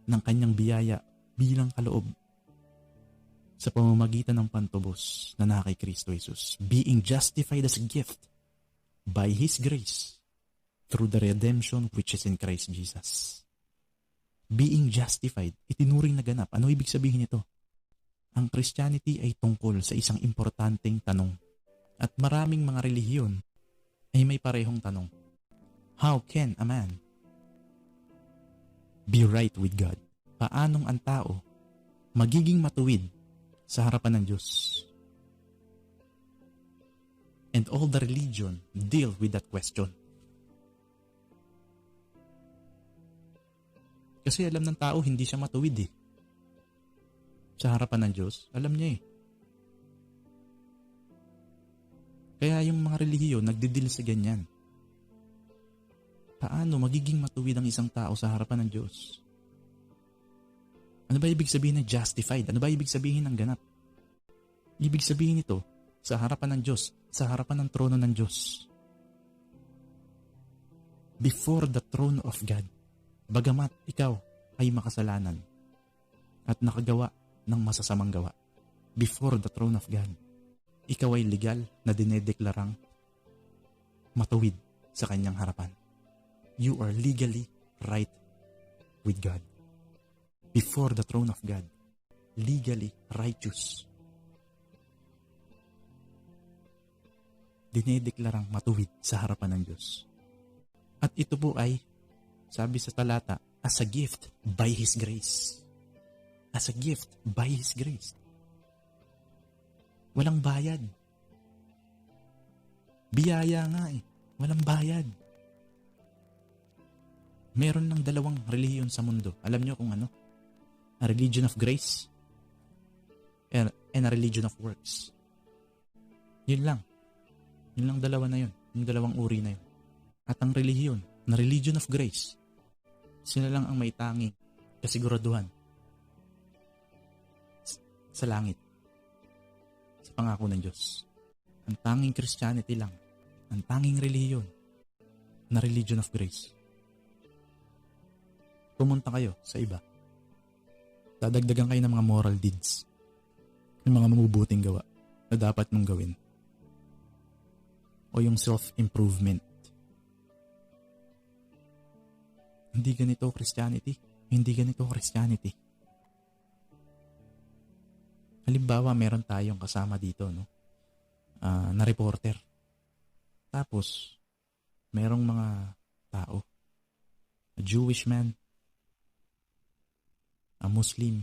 ng kanyang biyaya bilang kaloob sa pamamagitan ng pantubos na nasa kay Kristo Jesus, being justified as a gift by His grace through the redemption which is in Christ Jesus. Being justified, itinuring na ganap. Ano ibig sabihin nito? Ang Christianity ay tungkol sa isang importanteng tanong. At maraming mga relihiyon ay may parehong tanong. How can a man be right with God? Paanong ang tao magiging matuwid sa harapan ng Diyos? And all the religion deal with that question. Kasi alam ng tao hindi siya matuwid eh. Sa harapan ng Diyos, alam niya eh. Kaya yung mga relihiyon nagdidil sa ganyan. Paano magiging matuwid ang isang tao sa harapan ng Diyos? Ano ba ibig sabihin ng justified? Ano ba ibig sabihin ng ganap? Ibig sabihin ito, sa harapan ng Diyos, sa harapan ng trono ng Diyos. Before the throne of God, bagamat ikaw ay makasalanan at nakagawa ng masasamang gawa, before the throne of God, ikaw ay legal na dinedeklarang matuwid sa kanyang harapan. You are legally right with God. Before the throne of God, legally righteous. Dinedeklarang matuwid sa harapan ng Diyos. At ito po ay, sabi sa talata, as a gift by His grace. As a gift by His grace. Walang bayad. Biyaya nga eh. Walang bayad. Meron lang dalawang relihiyon sa mundo. Alam nyo kung ano? A religion of grace and a religion of works. Yun lang. Yun lang dalawa na yun. Yung dalawang uri na yun. At ang relihiyon, na religion of grace, sila lang ang may tanging kasiguraduhan sa langit, sa pangako ng Diyos. Ang tanging Christianity lang, ang tanging relihiyon, na religion of grace. Pumunta kayo sa iba. Dadagdagan kayo ng mga moral deeds, ng mga mabubuting gawa na dapat mong gawin. O yung self-improvement. Hindi ganito Christianity. Hindi ganito Christianity. Halimbawa, meron tayong kasama dito, no? Na reporter. Tapos, merong mga tao. A Jewish man, a Muslim,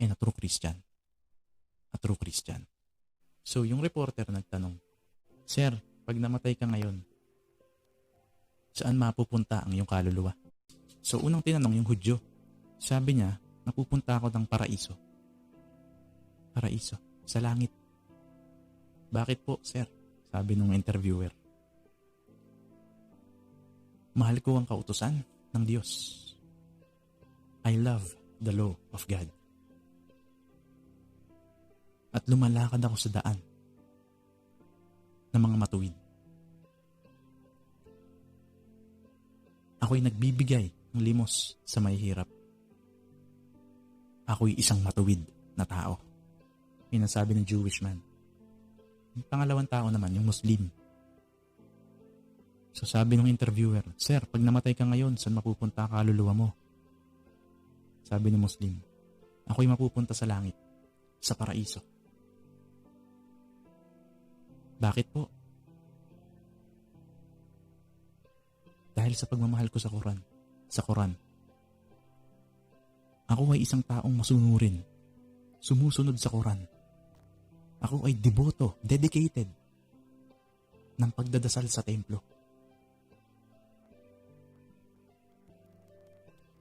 and a true Christian. A true Christian. So, yung reporter nagtanong, Sir, pag namatay ka ngayon, saan mapupunta ang iyong kaluluwa? So, unang tinanong yung Hudyo. Sabi niya, napupunta ako ng paraiso. Paraiso, sa langit. Bakit po, sir? Sabi nung interviewer. Mahal ko ang kautusan ng Diyos. I love the law of God. At lumalakad ako sa daan ng mga matuwid. Ako'y nagbibigay ng limos sa mahihirap. Ako'y isang matuwid na tao. Pinasabi ng Jewish man. Yung pangalawang tao naman, yung Muslim. So sabi ng interviewer, Sir, pag namatay ka ngayon, saan mapupunta ang kaluluwa mo? Sabi ng Muslim, Ako'y mapupunta sa langit, sa paraiso. Bakit po? Dahil sa pagmamahal ko sa Quran. Sa Quran. Ako ay isang taong masunurin. Sumusunod sa Quran. Ako ay deboto, dedicated ng pagdadasal sa templo.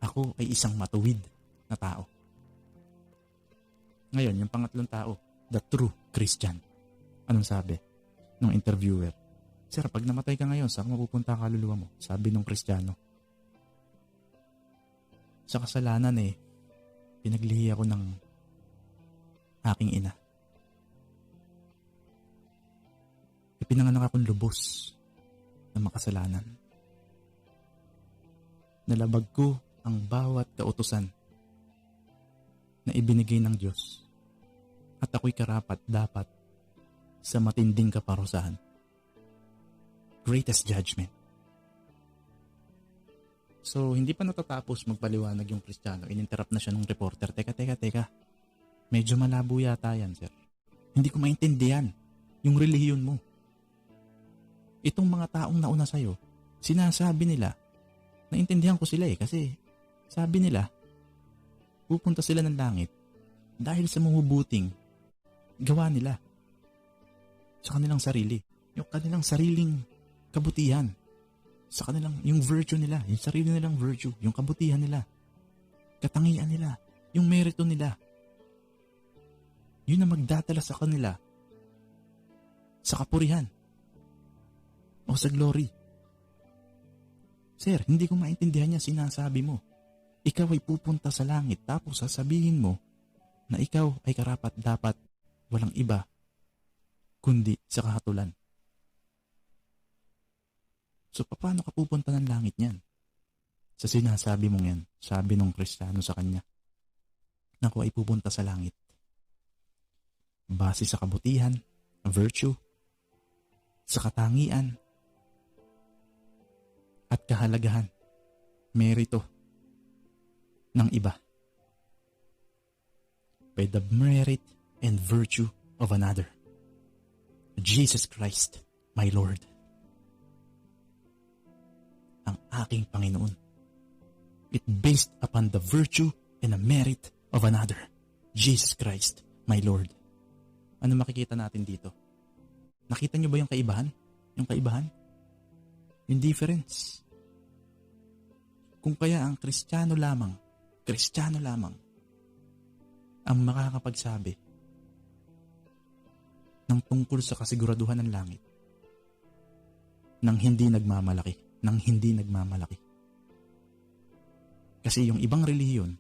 Ako ay isang matuwid na tao. Ngayon, yung pangatlong tao, the true Christian. Anong sabi ng interviewer? Sir, pag namatay ka ngayon, saan mapupunta ang kaluluwa mo? Sabi ng Kristiyano. Sa kasalanan pinaglihi ako ng aking ina. Ipinanganak akong lubos ng makasalanan. Nalabag ko ang bawat kautusan na ibinigay ng Diyos. At ako'y karapat dapat sa matinding kaparusahan. Greatest judgment. So, hindi pa natatapos magpaliwanag yung Kristiyano. Ininterrupt na siya ng reporter. Teka. Medyo malabo yata yan, sir. Hindi ko maintindihan yung relihiyon mo. Itong mga taong nauna sa'yo, sinasabi nila, naintindihan ko sila kasi sabi nila, pupunta sila ng langit dahil sa mabubuting gawa nila sa kanilang sarili. Yung kanilang sariling kabutihan. Sa kanilang, yung virtue nila, yung sarili nilang virtue, yung kabutihan nila, katangian nila, yung merito nila. Yun ang magdadala sa kanila sa kapurihan o sa glory. Sir, hindi ko maintindihan yung sinasabi mo. Ikaw ay pupunta sa langit tapos sasabihin mo na ikaw ay karapat dapat walang iba kundi sa kahatulan. So, paano ka pupunta ng langit niyan? Sa sinasabi mong yan, sabi ng Kristiyano sa kanya, na ako ay pupunta sa langit. Base sa kabutihan, virtue, sa katangian, at kahalagahan, merito ng iba. By the merit and virtue of another. Jesus Christ, my Lord. Ang aking Panginoon. It based upon the virtue and the merit of another. Jesus Christ, my Lord. Ano makikita natin dito? Nakita niyo ba yung kaibahan? Yung kaibahan? Yung difference. Kung kaya ang Kristiyano lamang ang makakapagsabi ng tungkol sa kasiguraduhan ng langit nang hindi nagmamalaki. Kasi yung ibang relihiyon,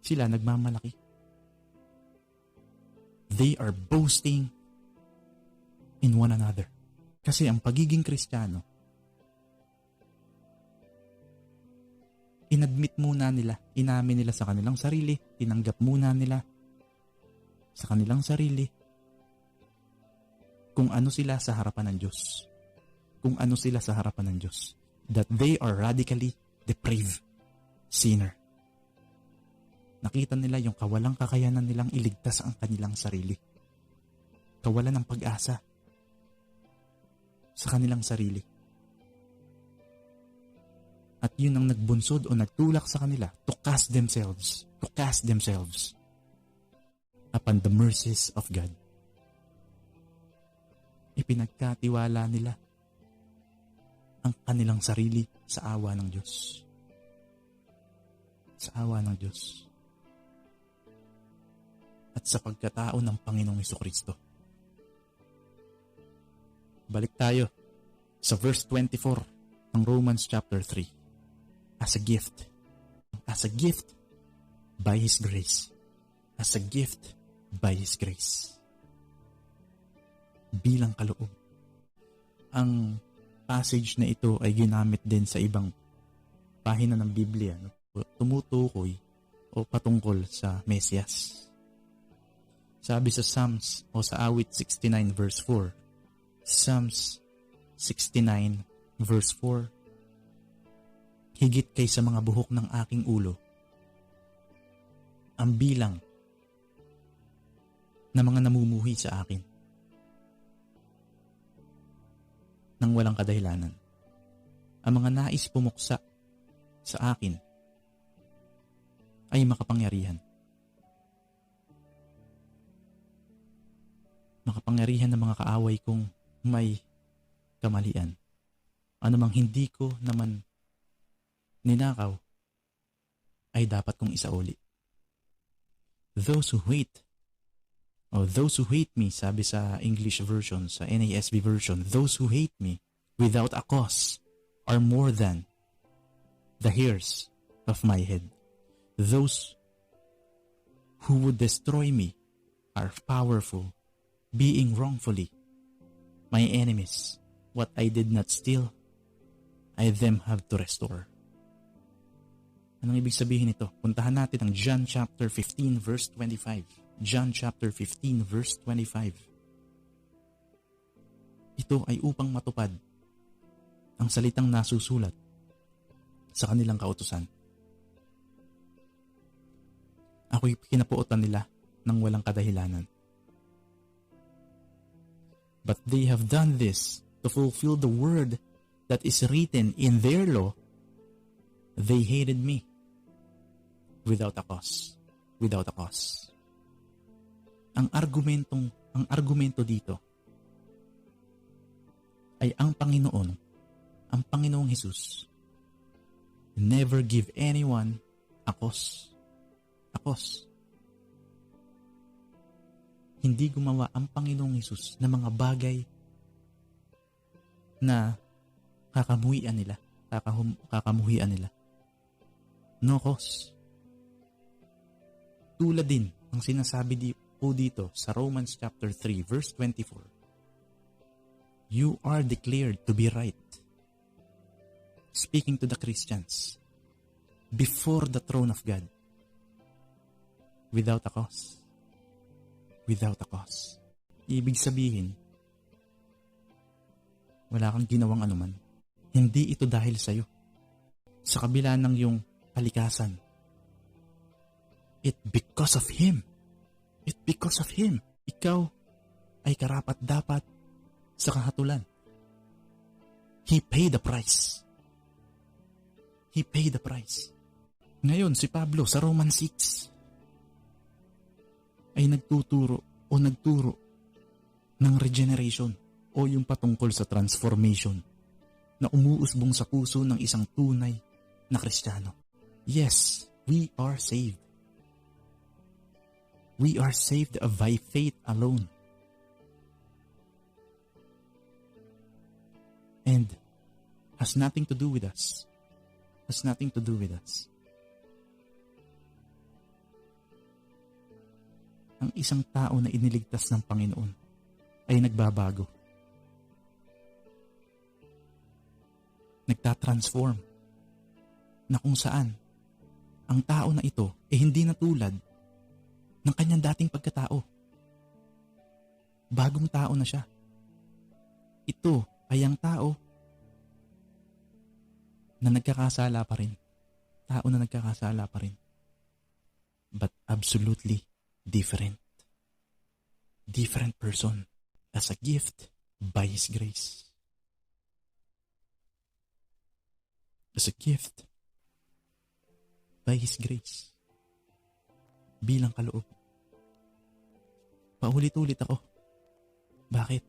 sila nagmamalaki. They are boasting in one another. Kasi ang pagiging Kristiyano, inadmit muna nila, inamin nila sa kanilang sarili, tinanggap muna nila sa kanilang sarili kung ano sila sa harapan ng Diyos. Kung ano sila sa harapan ng Diyos. That they are radically depraved sinner. Nakita nila yung kawalang kakayanan nilang iligtas ang kanilang sarili. Kawalan ng pag-asa sa kanilang sarili. At yun ang nagbunsod o nagtulak sa kanila to cast themselves upon the mercies of God. Ipinagkatiwala nila ang kanilang sarili sa awa ng Diyos. Sa awa ng Diyos. At sa pagkatao ng Panginoong Hesukristo. Balik tayo sa verse 24 ng Romans chapter 3. As a gift. As a gift by His grace. As a gift by His grace. Bilang kaloob. Ang passage na ito ay ginamit din sa ibang pahina ng Biblia, tumutukoy o patungkol sa Mesiyas. Sabi sa Psalms o sa Awit 69 verse 4, Psalms 69 verse 4, higit kay sa mga buhok ng aking ulo, ang bilang na mga namumuhi sa akin nang walang kadahilanan. Ang mga nais pumuksa sa akin ay makapangyarihan. Makapangyarihan ng mga kaaway kong may kamalian. Anumang hindi ko naman ninakaw ay dapat kong isauli. Those who hate me, sabi sa English version, sa NASB version, those who hate me without a cause are more than the hairs of my head. Those who would destroy me are powerful, being wrongfully my enemies. What I did not steal, I them have to restore. Anong ibig sabihin nito? Puntahan natin ang John chapter 15 verse 25. John chapter 15 verse 25. Ito ay upang matupad ang salitang nasusulat sa kanilang kautusan. Ako'y kinapuotan nila ng walang kadahilanan. But they have done this to fulfill the word that is written in their law. They hated me without a cause. Without a cause. Ang argumento dito ay ang Panginoong Hesus never give anyone a cause. A cause. Hindi gumawa ang Panginoong Hesus ng mga bagay na kakamuhian nila. No cause. Tulad din ang sinasabi po dito sa Romans chapter 3 verse 24. You are declared to be right. Speaking to the Christians before the throne of God without a cause. Without a cause. Ibig sabihin, wala kang ginawang anuman. Hindi ito dahil sa'yo. Sa kabila ng iyong kalikasan. It because of Him. It because of Him. Ikaw ay karapat-dapat sa kahatulan. He paid the price. He paid the price. Ngayon, si Pablo sa Romans 6 ay nagturo ng regeneration o yung patungkol sa transformation na umuusbong sa puso ng isang tunay na Kristiyano. Yes, we are saved. We are saved by faith alone. And has nothing to do with us. Has nothing to do with us. Ang isang tao na iniligtas ng Panginoon ay nagbabago. Nagtatransform. Na kung saan ang tao na ito hindi na tulad ng kanyang dating pagkatao. Bagong tao na siya. Ito ay ang tao na nagkakasala pa rin. Tao na nagkakasala pa rin. But absolutely different. Different person as a gift by His grace. As a gift by His grace. Bilang kaloob. Paulit-ulit ako. Bakit?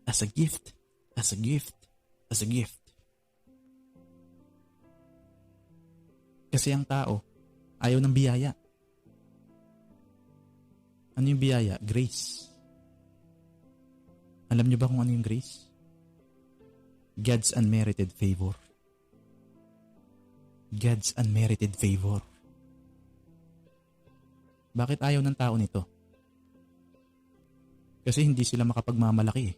As a gift, as a gift, as a gift. Kasi ang tao ayaw ng biyaya. Ano yung biyaya? Grace. Alam niyo ba kung ano yung grace? God's unmerited favor. God's unmerited favor. Bakit ayaw ng tao nito? Kasi hindi sila makapagmamalaki.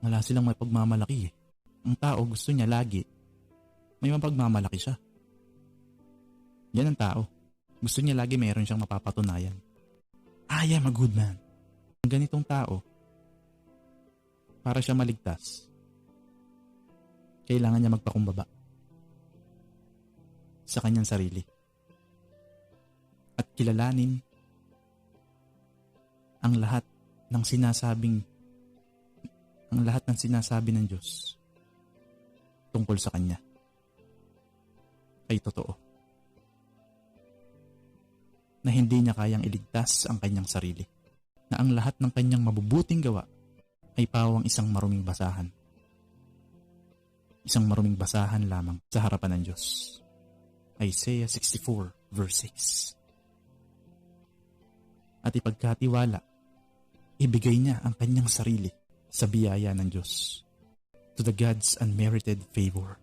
Wala silang may pagmamalaki. Ang tao gusto niya lagi may mapagmamalaki siya. Yan ang tao. Gusto niya lagi mayroon siyang mapapatunayan. I am a good man. Ang ganitong tao, para siya maligtas, kailangan niya magpakumbaba sa kanyang sarili. kilalanin ang lahat ng sinasabi ng Diyos tungkol sa Kanya ay totoo. Na hindi niya kayang iligtas ang kanyang sarili. Na ang lahat ng kanyang mabubuting gawa ay pawang isang maruming basahan. Isang maruming basahan lamang sa harapan ng Diyos. Isaiah 64 verse 6. At ipagkatiwala, ibigay niya ang kanyang sarili sa biyaya ng Diyos, to the God's unmerited favor.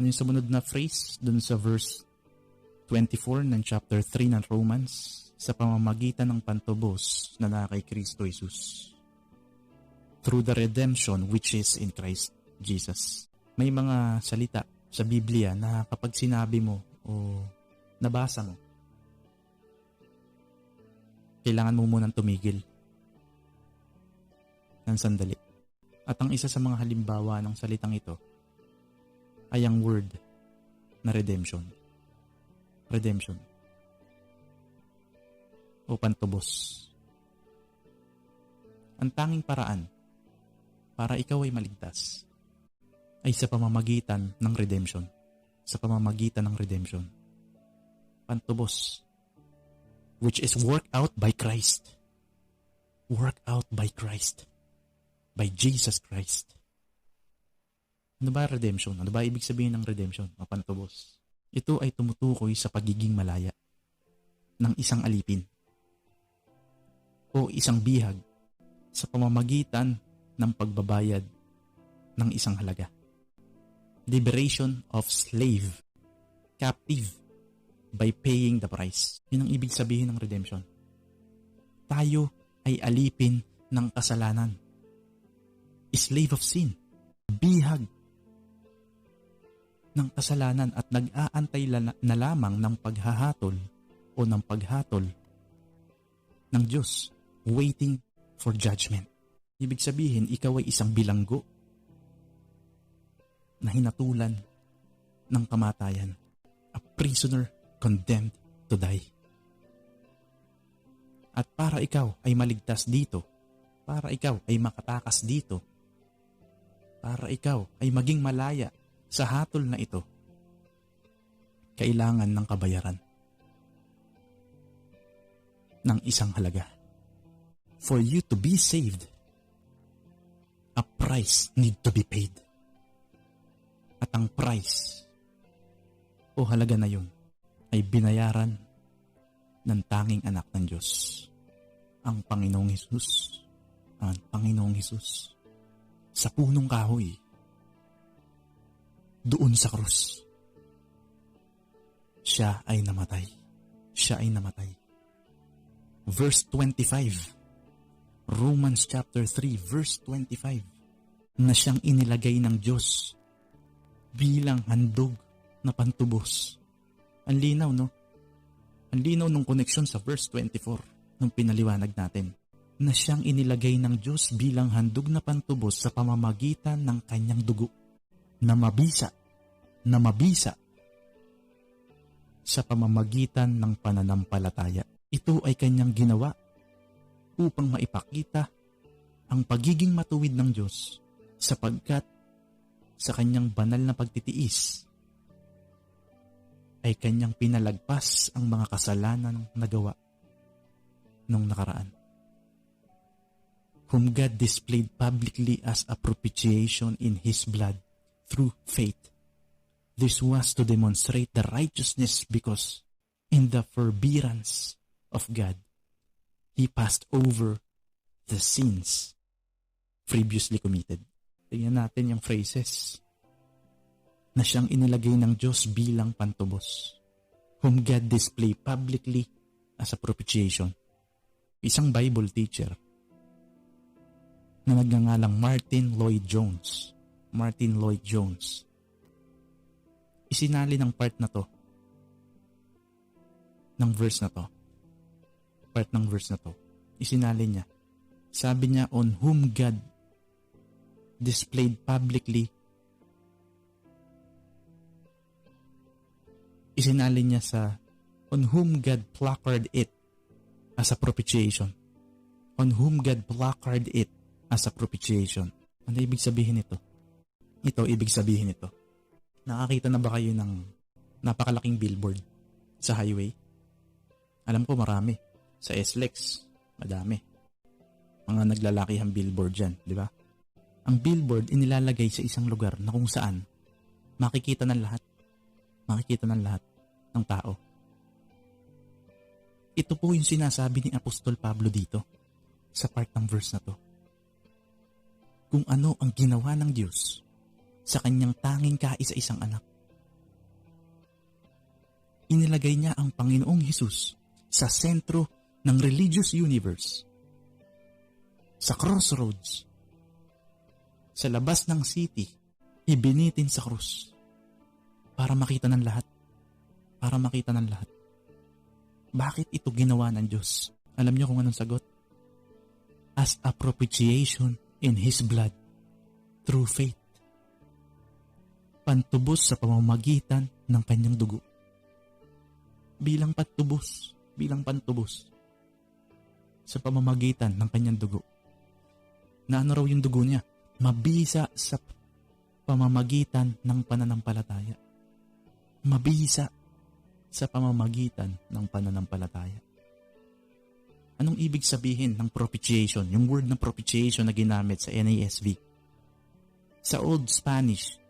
Ano yung sumunod na phrase dun sa verse 24 ng chapter 3 ng Romans? Sa pamamagitan ng pantubos na na kay Kristo Jesus, through the redemption which is in Christ Jesus. May mga salita sa Biblia na kapag sinabi mo o nabasa mo, kailangan mo munang tumigil ng sandali. At ang isa sa mga halimbawa ng salitang ito ay ang word na redemption. Redemption. O pantubos. Ang tanging paraan para ikaw ay maligtas ay sa pamamagitan ng redemption. Sa pamamagitan ng redemption. Pantubos. Which is worked out by Christ. Worked out by Christ. By Jesus Christ. Ano ba redemption? Ano ba ibig sabihin ng redemption? O pantubos. Ito ay tumutukoy sa pagiging malaya ng isang alipin o isang bihag sa pamamagitan ng pagbabayad ng isang halaga. Liberation of slave, captive, by paying the price. Yun ang ibig sabihin ng redemption. Tayo ay alipin ng kasalanan. Slave of sin. Bihag ng kasalanan at nag-aantay na lamang ng paghahatol o ng paghatol ng Diyos, waiting for judgment. Ibig sabihin, ikaw ay isang bilanggo na hinatulan ng kamatayan, a prisoner condemned to die. At para ikaw ay maligtas dito, para ikaw ay makatakas dito, para ikaw ay maging malaya sa hatol na ito, kailangan ng kabayaran ng isang halaga. For you to be saved, a price need to be paid. At ang price o halaga na yun ay binayaran ng tanging anak ng Diyos, ang Panginoong Hesus. Ang Panginoong Hesus sa punong kahoy, doon sa krus. Siya ay namatay. Siya ay namatay. Verse 25. Romans chapter 3 verse 25. Na siyang inilagay ng Diyos bilang handog na pantubos. Ang linaw, no? Ang linaw ng koneksyon sa verse 24 nung pinaliwanag natin. Na siyang inilagay ng Diyos bilang handog na pantubos sa pamamagitan ng kanyang dugo. Na mabisa sa pamamagitan ng pananampalataya. Ito ay kanyang ginawa upang maipakita ang pagiging matuwid ng Diyos sapagkat sa kanyang banal na pagtitiis ay kanyang pinalagpas ang mga kasalanan na gawa nung nakaraan. Whom God displayed publicly as a propitiation in His blood through faith. This was to demonstrate the righteousness because in the forbearance of God, He passed over the sins previously committed. Tingnan natin yung phrases na siyang inilagay ng Diyos bilang pantubos. Whom God displayed publicly as a propitiation. Isang Bible teacher na nagngangalang Martin Lloyd Jones. Isinali ng part na to, ng verse na to. Part ng verse na to. Isinali niya. Sabi niya, on whom God displayed publicly. Isinali niya sa on whom God placarded it as a propitiation. On whom God placarded it as a propitiation. Ano ibig sabihin nito? Ito, ibig sabihin nito. Nakakita na ba kayo ng napakalaking billboard sa highway? Alam ko marami. Sa SLEX, madami. Mga naglalakihang billboard dyan, di ba? Ang billboard inilalagay sa isang lugar na kung saan makikita ng lahat. Makikita ng lahat ng tao. Ito po yung sinasabi ni Apostol Pablo dito sa part ng verse na to. Kung ano ang ginawa ng Diyos sa kanyang tanging kaisa-isang anak. Inilagay niya ang Panginoong Hesus sa sentro ng religious universe. Sa crossroads. Sa labas ng city, ibinitin sa krus. Para makita ng lahat. Para makita ng lahat. Bakit ito ginawa ng Diyos? Alam niyo kung anong sagot? As a propitiation in His blood through faith. Pantubos sa pamamagitan ng kanyang dugo. Bilang pantubos sa pamamagitan ng kanyang dugo. Na ano raw yung dugo niya? Mabisa sa pamamagitan ng pananampalataya. Mabisa sa pamamagitan ng pananampalataya. Anong ibig sabihin ng propitiation? Yung word ng propitiation na ginamit sa NASV. Sa Old Spanish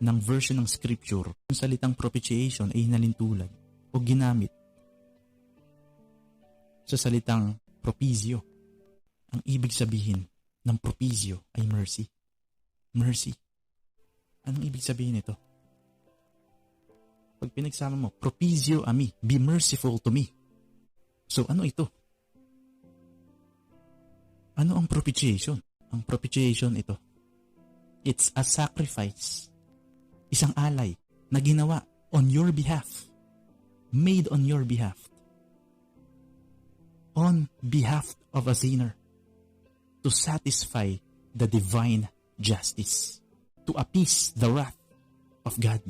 ng version ng scripture, yung salitang propitiation ay hinalintulad o ginamit sa salitang propisio. Ang ibig sabihin ng propisio ay mercy. Mercy. Anong ibig sabihin nito? Pag pinagsama mo, propisio a me, be merciful to me. So ano ito? Ano ang propitiation? Ang propitiation ito. It's a sacrifice. Isang alay na ginawa on your behalf. Made on your behalf. On behalf of a sinner. To satisfy the divine justice. To appease the wrath of God.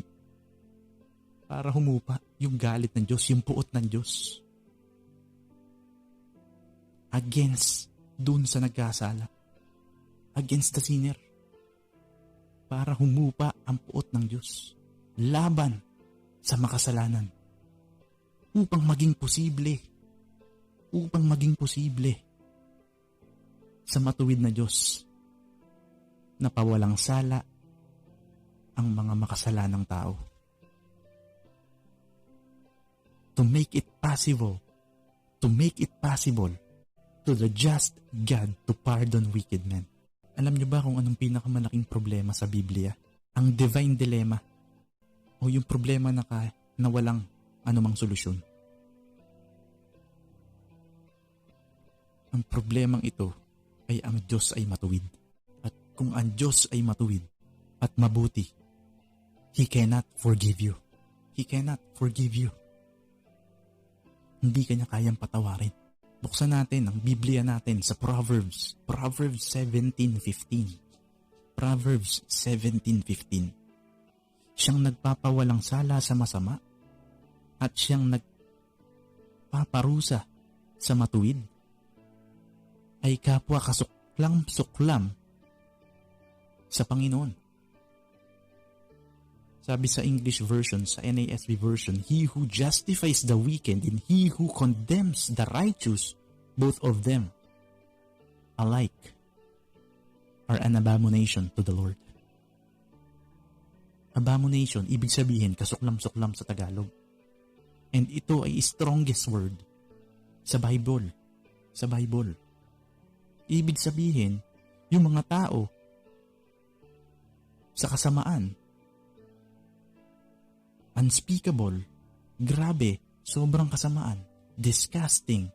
Para humupa yung galit ng Diyos, yung puot ng Diyos. Against dun sa nagkasala. Against the sinner. Para humupa ang puot ng Diyos. Laban sa makasalanan. Upang maging posible sa matuwid na Diyos na pawalang sala ang mga makasalanang tao. To make it possible to the just God to pardon wicked men. Alam niyo ba kung anong pinakamalaking problema sa Biblia? Ang divine dilemma o yung problema na walang anumang solusyon. Ang problemang ito ay ang Diyos ay matuwid. At kung ang Diyos ay matuwid at mabuti, He cannot forgive you. He cannot forgive you. Hindi kanya kayang patawarin. Buksan natin ang Biblia natin sa Proverbs 17:15. Proverbs 17:15. Siyang nagpapawalang sala sa masama at siyang nagpaparusa sa matuwid ay kapwa kasuklam-suklam sa Panginoon. Sabi sa English version, sa NASB version, He who justifies the wicked and He who condemns the righteous, both of them alike are an abomination to the Lord. Abomination, ibig sabihin, kasuklam-suklam sa Tagalog. And ito ay strongest word sa Bible. Sa Bible. Ibig sabihin, yung mga tao sa kasamaan, unspeakable, grabe, sobrang kasamaan, disgusting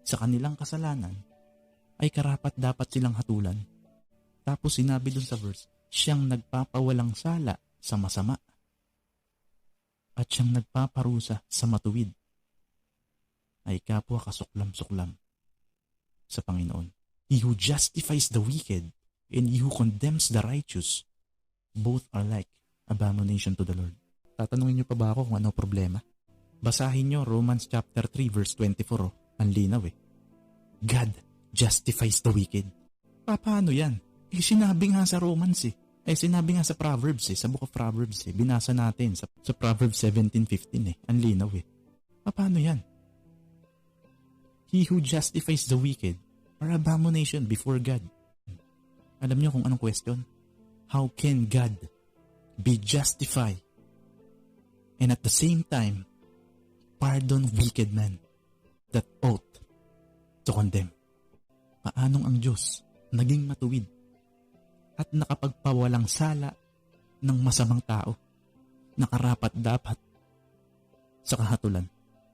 sa kanilang kasalanan, ay karapat dapat silang hatulan. Tapos sinabi dun sa verse, siyang nagpapawalang sala sa masama at siyang nagpaparusa sa matuwid ay kapwa kasuklam-suklam sa Panginoon. He who justifies the wicked and he who condemns the righteous, both are like abomination to the Lord. Tatanungin niyo pa ba ako kung ano problema? Basahin nyo Romans chapter 3 verse 24. Ang linaw eh. God justifies the wicked. Paano yan? Sinabi nga sa Romans eh. Sinabi nga sa Proverbs eh. Sa Book of Proverbs eh. Binasa natin sa Proverbs 17:15 eh. Ang linaw eh. Paano yan? He who justifies the wicked are abomination before God. Alam niyo kung anong question? How can God be justified and at the same time pardon wicked men that ought to condemn? Paanong ang Diyos naging matuwid at nakapagpawalang sala ng masamang tao na karapat-dapat sa kahatulan?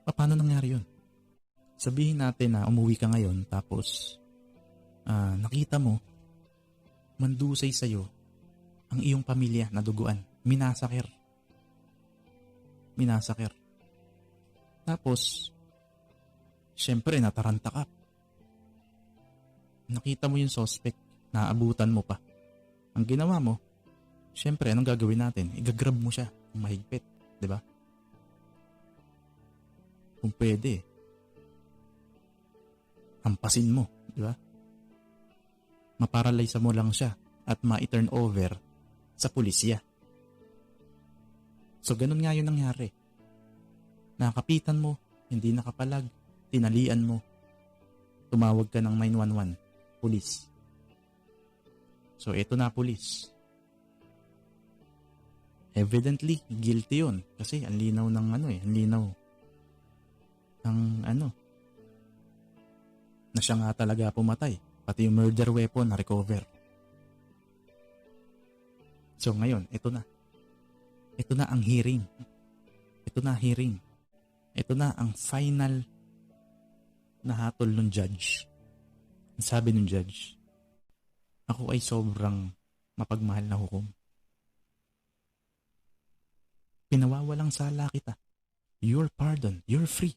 Paano nangyari yun? Sabihin natin na umuwi ka ngayon tapos nakita mo mandusay sa'yo ang iyong pamilya na duguan. Minasakir. Tapos, syempre nataranta ka. Nakita mo yung suspect, naabutan mo pa. Ang ginawa mo, syempre anong gagawin natin? Igagrab mo siya kung mahigpit, di ba? Kung pwede, hampasin mo, di ba? Maparalyze mo lang siya at ma-turn over sa pulisya. So ganun nga yun nangyari. Nakapitan mo, hindi nakapalag, tinalian mo, tumawag ka ng 911, pulis. So eto na pulis. Evidently, guilty yun. Kasi ang linaw ng ang linaw ng na siya nga talaga pumatay. Pati yung murder weapon na recover. So ngayon, ito na. Ito na ang hearing. Ito na ang final na hatol ng judge. Sabi ng judge, ako ay sobrang mapagmahal na hukom. Pinawawalang sala kita. You're pardoned. You're free.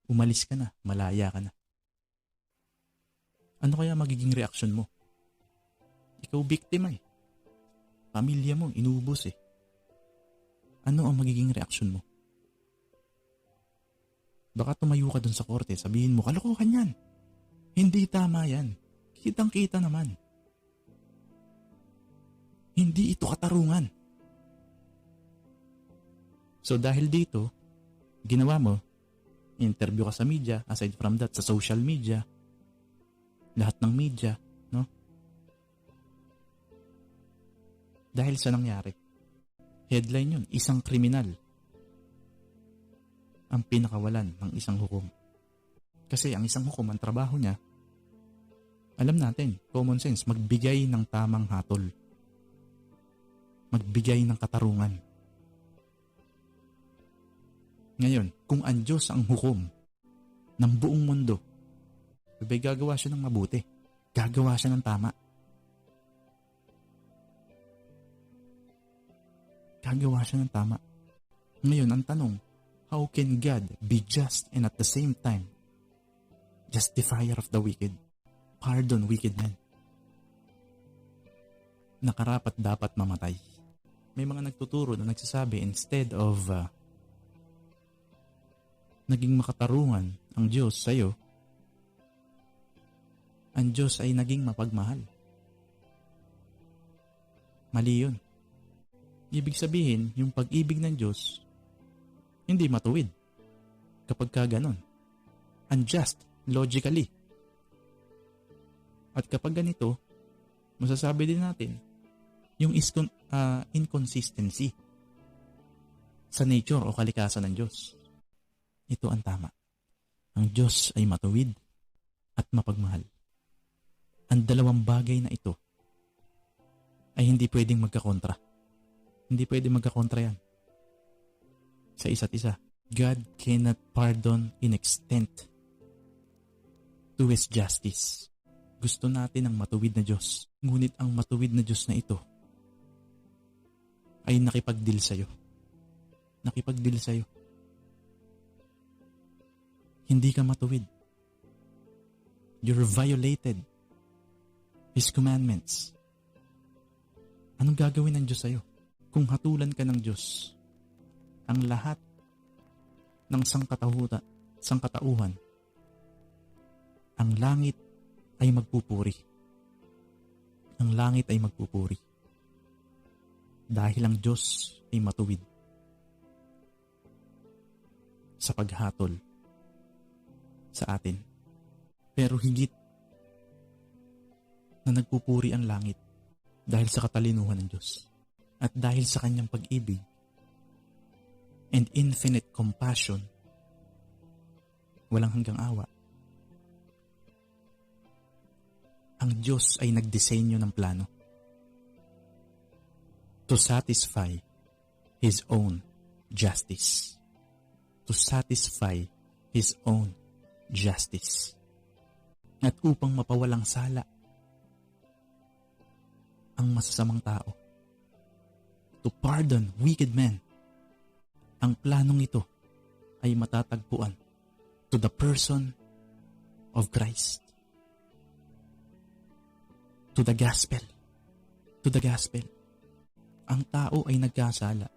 Umalis ka na. Malaya ka na. Ano kaya magiging reaksyon mo? Ikaw biktima eh. Pamilya mo, inubos eh. Ano ang magiging reaksyon mo? Baka tumayo ka dun sa korte, sabihin mo, kalokohan yan. Hindi tama yan. Kitang-kita naman. Hindi ito katarungan. So dahil dito, ginawa mo, interview ka sa media, aside from that, sa social media, lahat ng media, no? Dahil sa nangyari, headline yun, isang kriminal ang pinakawalan ng isang hukom. Kasi ang isang hukom, ang trabaho niya, alam natin, common sense, magbigay ng tamang hatol. Magbigay ng katarungan. Ngayon, kung ang Diyos ang hukom ng buong mundo, gagawa siya ng mabuti. Gagawa siya ng tama. Gagawa siya ng tama. Ngayon, ang tanong, how can God be just and at the same time justifier of the wicked? Pardon wicked men. Nakarapat dapat mamatay. May mga nagtuturo na nagsasabi instead of naging makatarungan ang Diyos sa'yo, ang Diyos ay naging mapagmahal. Mali yun. Ibig sabihin, yung pag-ibig ng Diyos, hindi matuwid. Kapag ka ganon. Unjust, logically. At kapag ganito, masasabi din natin, yung inconsistency sa nature o kalikasan ng Diyos. Ito ang tama. Ang Diyos ay matuwid at mapagmahal. Ang dalawang bagay na ito ay hindi pwedeng magkakontra. Hindi pwedeng magkakontra yan sa isa't isa. God cannot pardon in extent to His justice. Gusto natin ang matuwid na Diyos. Ngunit ang matuwid na Diyos na ito ay nakipagdeal sa'yo. Nakipagdeal sa'yo. Hindi ka matuwid. You're violated His commandments. Anong gagawin ng Diyos sa'yo? Kung hatulan ka ng Diyos, ang lahat ng sangkatauhan, ang langit ay magpupuri. Ang langit ay magpupuri. Dahil ang Diyos ay matuwid sa paghatol sa atin. Pero higit na nagpupuri ang langit dahil sa katalinuhan ng Diyos at dahil sa kanyang pag-ibig and infinite compassion, walang hanggang awa. Ang Diyos ay nagdisenyo ng plano to satisfy His own justice. To satisfy His own justice. At upang mapawalang sala ang masasamang tao. To pardon wicked men. Ang planong ito ay matatagpuan to the person of Christ. To the gospel. To the gospel. Ang tao ay nagkasala.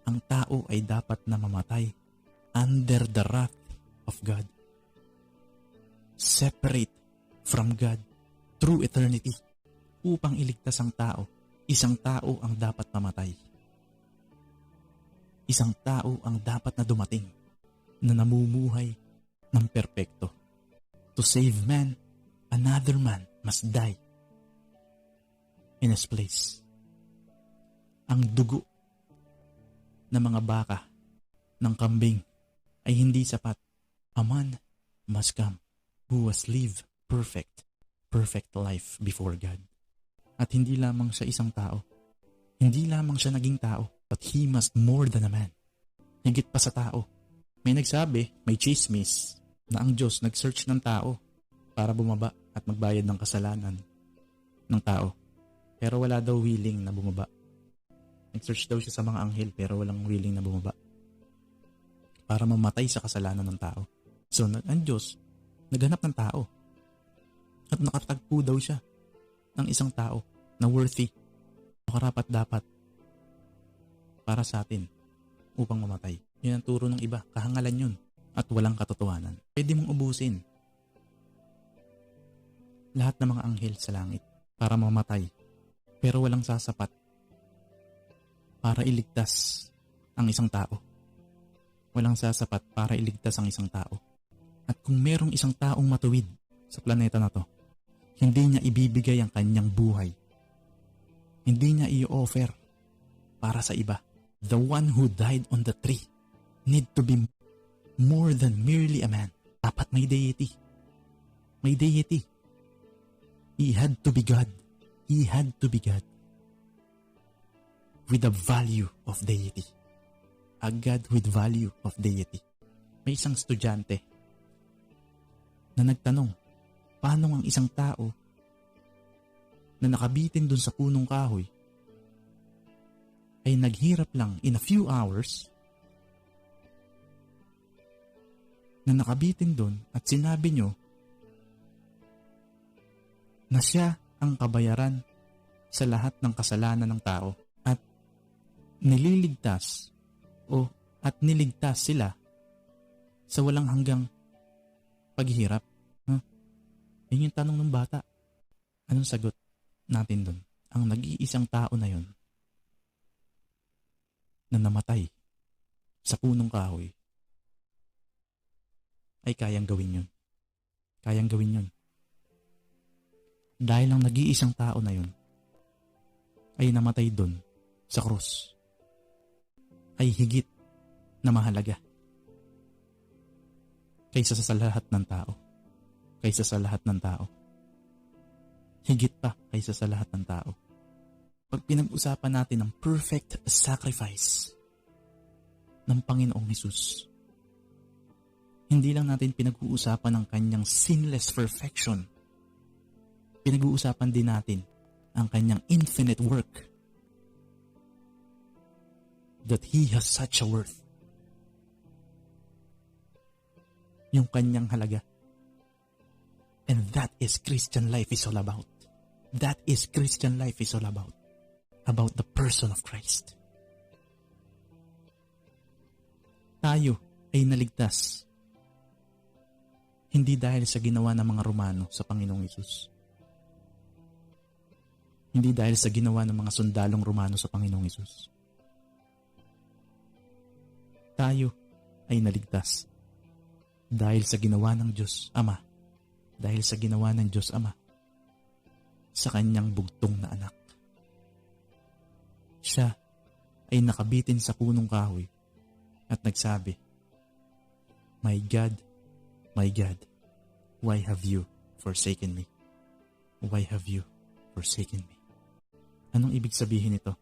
Ang tao ay dapat na mamatay under the wrath of God. Separate from God through eternity. Upang iligtas ang tao, isang tao ang dapat mamatay. Isang tao ang dapat na dumating na namumuhay ng perpekto. To save man, another man must die in his place. Ang dugo ng mga baka, ng kambing, ay hindi sapat. A man must come who has lived perfect life before God. At hindi lamang siya isang tao. Hindi lamang siya naging tao, but he must more than a man. Higit pa sa tao. May nagsabi, may chismis, na ang Diyos nag-search ng tao para bumaba at magbayad ng kasalanan ng tao. Pero wala daw willing na bumaba. Nag-search daw siya sa mga anghel pero walang willing na bumaba para mamatay sa kasalanan ng tao. So, ang Diyos, naghanap ng tao at nakatagpo daw siya ng isang tao na worthy o karapat-dapat para sa atin upang mamatay. Yun ang turo ng iba, kahangalan yun at walang katotohanan. Pwede mong ubusin lahat ng mga anghel sa langit para mamatay pero walang sasapat para iligtas ang isang tao. Walang sasapat para iligtas ang isang tao. At kung merong isang taong matuwid sa planeta na to, hindi niya ibibigay ang kanyang buhay. Hindi niya i-offer para sa iba. The one who died on the tree need to be more than merely a man. Dapat may deity. May deity. He had to be God. He had to be God. With the value of deity. A God with value of deity. May isang estudyante na nagtanong, paano ang isang tao na nakabitin dun sa punong kahoy ay naghirap lang in a few hours na nakabitin dun at sinabi nyo na siya ang kabayaran sa lahat ng kasalanan ng tao at nililigtas at niligtas sila sa walang hanggang paghihirap. Yun yung tanong ng bata. Anong sagot natin doon? Ang nag-iisang tao na yun na namatay sa punong kahoy ay kayang gawin yun. Kayang gawin yun. Dahil ang nag-iisang tao na yun ay namatay doon sa krus ay higit na mahalaga kaysa sa lahat ng tao. Kaysa sa lahat ng tao. Higit pa kaysa sa lahat ng tao. Pag pinag-usapan natin ang perfect sacrifice ng Panginoong Hesus, hindi lang natin pinag-uusapan ang kanyang sinless perfection. Pinag-uusapan din natin ang kanyang infinite work. That He has such a worth. Yung kanyang halaga. And that is Christian life is all about. That is Christian life is all about. About the person of Christ. Tayo ay naligtas. Hindi dahil sa ginawa ng mga Romano sa Panginoong Hesus. Hindi dahil sa ginawa ng mga sundalong Romano sa Panginoong Hesus. Tayo ay naligtas dahil sa ginawa ng Diyos Ama. Dahil sa ginawa ng Diyos Ama sa kanyang bugtong na anak. Siya ay nakabitin sa punong kahoy at nagsabi, my God, why have you forsaken me? Why have you forsaken me? Anong ibig sabihin nito?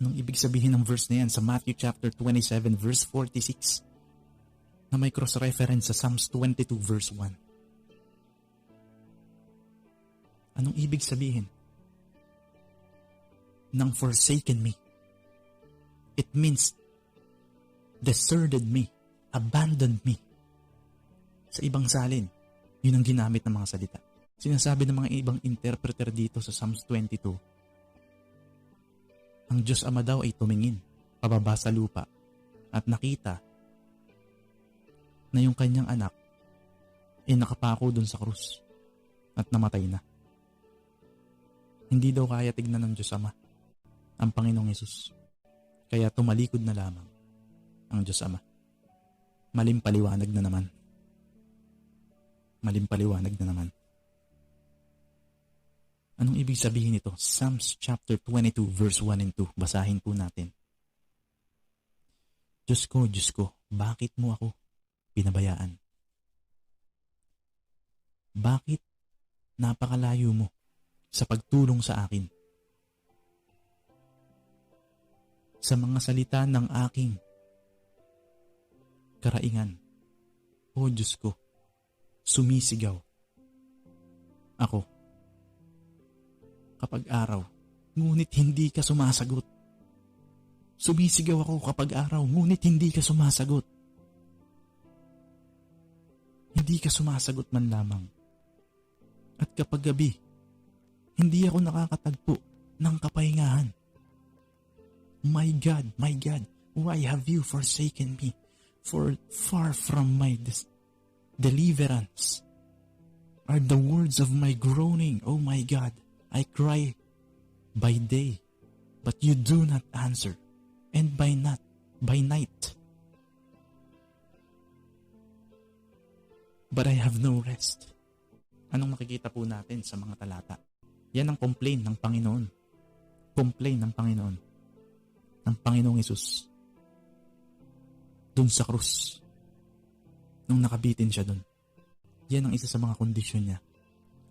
Anong ibig sabihin ng verse na yan sa Matthew chapter 27 verse 46 na may cross-reference sa Psalms 22 verse 1? Anong ibig sabihin ng forsaken me? It means deserted me, abandoned me. Sa ibang salin, yun ang ginamit ng mga salita. Sinasabi ng mga ibang interpreter dito sa Psalms 22, ang Diyos Ama daw ay tumingin pababa sa lupa at nakita na yung kanyang anak ay nakapako dun sa krus at namatay na. Hindi daw kaya tignan ng Diyos Ama ang Panginoong Hesus. Kaya tumalikod na lamang ang Diyos Ama. Malimpaliwanag na naman. Malimpaliwanag na naman. Anong ibig sabihin nito? Psalms chapter 22 verse 1 and 2. Basahin po natin. Diyos ko, bakit mo ako pinabayaan? Bakit napakalayo mo sa pagtulong sa akin? Sa mga salita ng aking karaingan, o Diyos ko, sumisigaw ako kapag araw, ngunit hindi ka sumasagot. Sumisigaw ako kapag araw, ngunit hindi ka sumasagot. Hindi ka sumasagot man lamang. At kapag gabi, hindi ako nakakatagpo ng kapahingahan. My God, why have you forsaken me? For far from my deliverance are the words of my groaning. Oh my God, I cry by day, but you do not answer, and by night, but I have no rest. Anong makikita po natin sa mga talata? Yan ang complaint ng Panginoon. Complaint ng Panginoon. Ng Panginoong Hesus. Dun sa krus. Nung nakabitin siya dun. Yan ang isa sa mga kondisyon niya.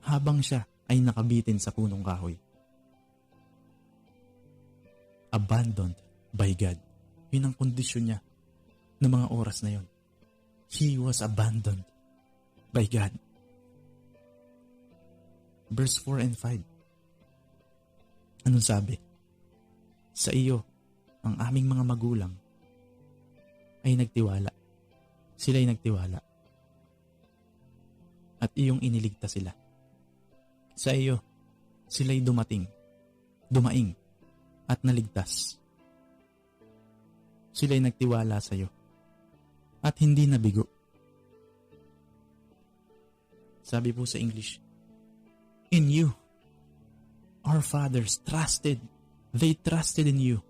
Habang siya ay nakabitin sa punong kahoy. Abandoned by God. Yun ang kondisyon niya ng mga oras na yun. He was abandoned by God. Verse 4 and 5. Anong sabi? Sa iyo, ang aming mga magulang ay nagtiwala. Sila'y nagtiwala. At iyong iniligtas sila. Sa iyo, sila'y dumaing, at naligtas. Sila'y nagtiwala sa iyo. At hindi nabigo. Sabi po sa English, in you, our fathers trusted. They trusted in you.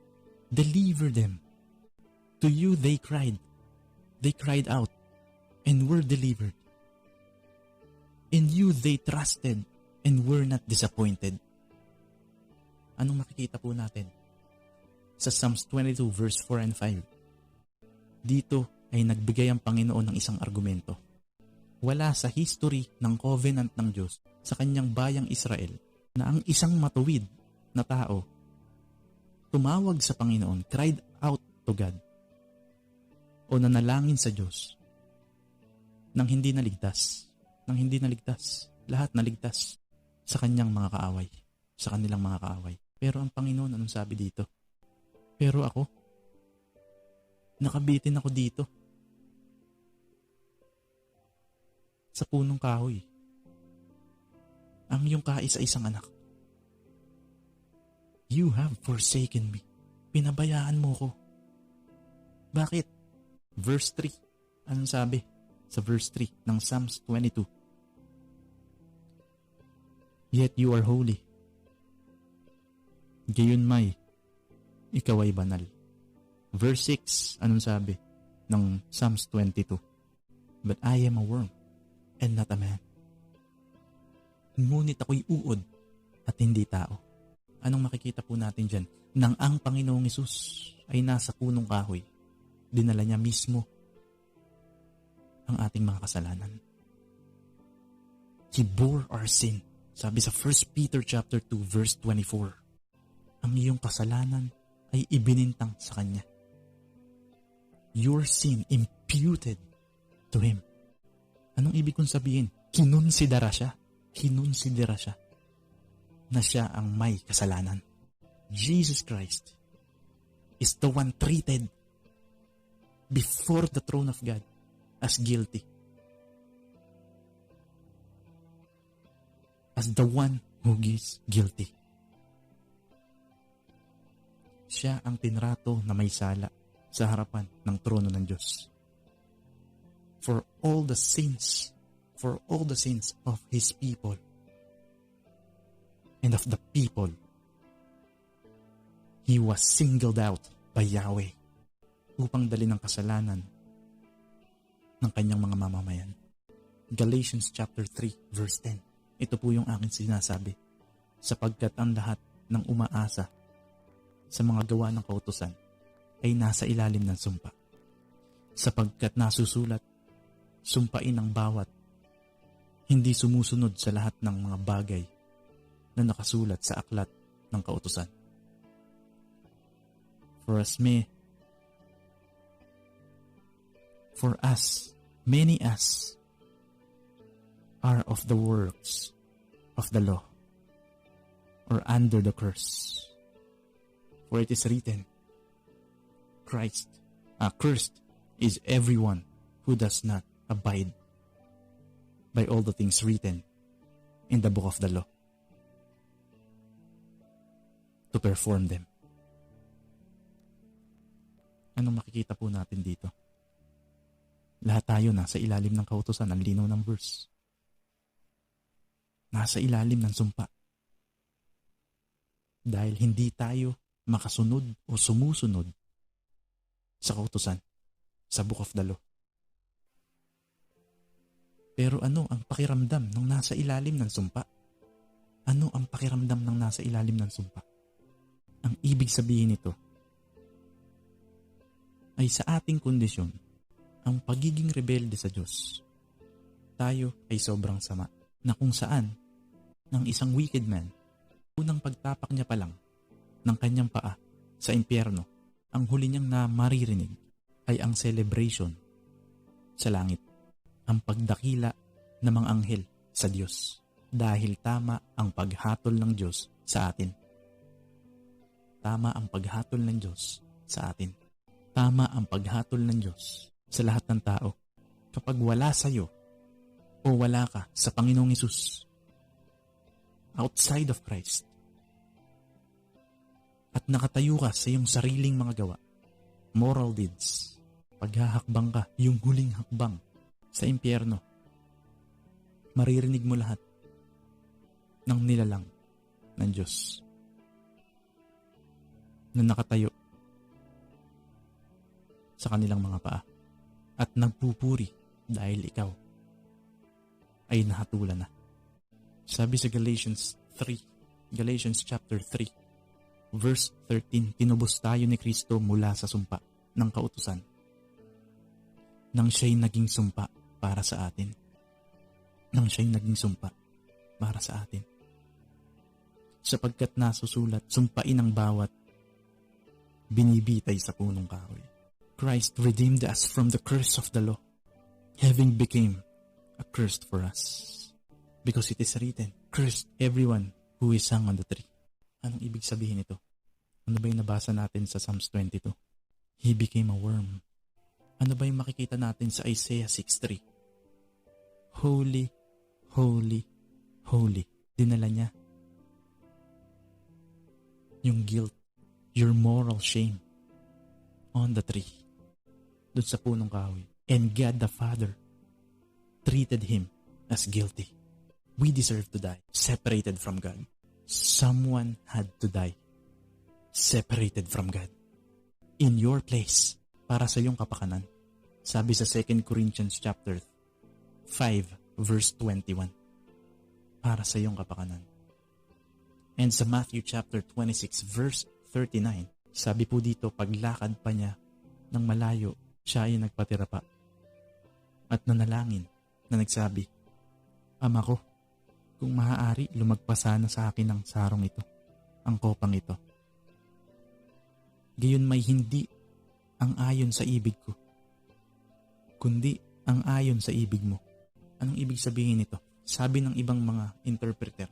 Deliver them. To you they cried. They cried out and were delivered. In you they trusted and were not disappointed. Anong makikita po natin? Sa Psalms 22 verse 4 and 5. Dito ay nagbigay ang Panginoon ng isang argumento. Wala sa history ng covenant ng Diyos sa kanyang bayang Israel na ang isang matuwid na tao tumawag sa Panginoon, cried out to God, o nanalangin sa Diyos nang hindi naligtas. Lahat naligtas sa kanyang mga kaaway, sa kanilang mga kaaway. Pero ang Panginoon, anong sabi dito? Pero ako, nakabitin ako dito sa punong kahoy. Ang iyong kaisa-isang anak. You have forsaken me. Pinabayaan mo ko. Bakit? Verse 3. Anong sabi sa verse 3 ng Psalms 22? Yet you are holy. Gayunmay, ikaw ay banal. Verse 6, anong sabi ng Psalms 22? But I am a worm and not a man. Ngunit ako'y uod at hindi tao. Anong makikita po natin dyan? Nang ang Panginoong Hesus ay nasa punong kahoy, dinala niya mismo ang ating mga kasalanan. He bore our sin. Sabi sa 1 Peter chapter 2 verse 24, ang iyong kasalanan ay ibinintang sa Kanya. Your sin imputed to Him. Anong ibig kong sabihin? Kinonsidera siya na siya ang may kasalanan. Jesus Christ is the one treated before the throne of God as guilty. As the one who is guilty. Siya ang tinrato na may sala sa harapan ng trono ng Diyos. For all the sins of His people and of the people, He was singled out by Yahweh upang dali ng kasalanan ng kanyang mga mamamayan. Galatians chapter 3 verse 10. Ito po yung aking sinasabi. Sapagkat ang lahat ng umaasa sa mga gawa ng kautusan ay nasa ilalim ng sumpa. Sapagkat nasusulat, sumpain ang bawat hindi sumusunod sa lahat ng mga bagay na nakasulat sa aklat ng kautusan. For us, many as are of the works of the law, or under the curse. For it is written, cursed is everyone who does not abide by all the things written in the book of the law, to perform them. Anong makikita po natin dito? Lahat tayo nasa ilalim ng kautusan, ang linaw ng verse. Nasa ilalim ng sumpa. Dahil hindi tayo makasunod o sumusunod sa kautusan, sa book of the law. Pero ano ang pakiramdam ng nasa ilalim ng sumpa? Ano ang pakiramdam ng nasa ilalim ng sumpa? Ang ibig sabihin nito ay sa ating kondisyon, ang pagiging rebelde sa Diyos, tayo ay sobrang sama, na kung saan ng isang wicked man, unang pagtapak niya pa lang ng kanyang paa sa impyerno, ang huli niyang na maririnig ay ang celebration sa langit, ang pagdakila ng mga anghel sa Diyos, dahil tama ang paghatol ng Diyos sa atin. Tama ang paghatol ng Diyos sa atin. Tama ang paghatol ng Diyos sa lahat ng tao. Kapag wala sa iyo o wala ka sa Panginoong Hesus, outside of Christ, at nakatayo ka sa iyong sariling mga gawa, moral deeds, paghahakbang ka, yung huling hakbang sa impyerno, maririnig mo lahat ng nilalang ng Diyos na nakatayo sa kanilang mga paa at nagpupuri dahil ikaw ay nahatulan na. Sabi sa Galatians chapter 3 verse 13, tinubos tayo ni Kristo mula sa sumpa ng kautusan nang siya'y naging sumpa para sa atin. Nang siya'y naging sumpa para sa atin. Sapagkat nasusulat, sumpain ang bawat binibitay sa punong kahoy. Christ redeemed us from the curse of the law, having became a curse for us. Because it is written, cursed everyone who is hung on the tree. Anong ibig sabihin nito? Ano ba yung nabasa natin sa Psalms 22? He became a worm. Ano ba yung makikita natin sa Isaiah 6:3? Holy, holy, holy. Dinala niya yung guilt, your moral shame on the tree. doon sa punong kahoy. And God the Father treated him as guilty. We deserve to die, separated from God. Someone had to die, separated from God. In your place, para sa iyong kapakanan. Sabi sa 2 Corinthians chapter 5, verse 21. Para sa iyong kapakanan. And sa Matthew chapter 26, verse 39, sabi po dito, paglakad pa niya ng malayo, siya ay nagpatira pa. At nanalangin na nagsabi, Ama ko, kung maaari, lumagpasana sa akin ang sarong ito, ang kopang ito. Gayon may hindi ang ayon sa ibig ko, kundi ang ayon sa ibig mo. Anong ibig sabihin nito? Sabi ng ibang mga interpreter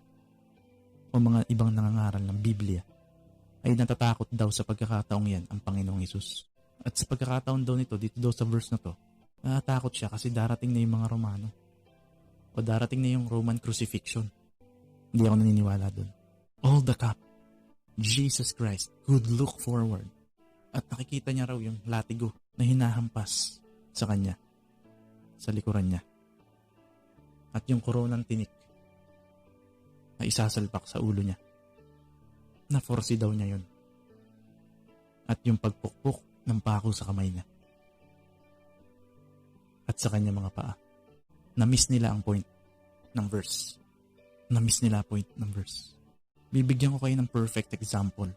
o mga ibang nangangaral ng Biblia ay natatakot daw sa pagkakataong yan ang Panginoong Hesus. At sa pagkakataon daw nito, dito daw sa verse na to, natatakot siya kasi darating na yung mga Romano o darating na yung Roman crucifixion. Hindi ako naniniwala dun. All the cup, Jesus Christ could look forward at nakikita niya raw yung latigo na hinahampas sa kanya, sa likuran niya. At yung koronang tinik na isasalpak sa ulo niya. Na-force daw niya yun. At yung pagpukpok ng pako sa kamay niya. At sa kanya mga paa. Na-miss nila ang point ng verse. Na-miss nila ang point ng verse. Bibigyan ko kayo ng perfect example.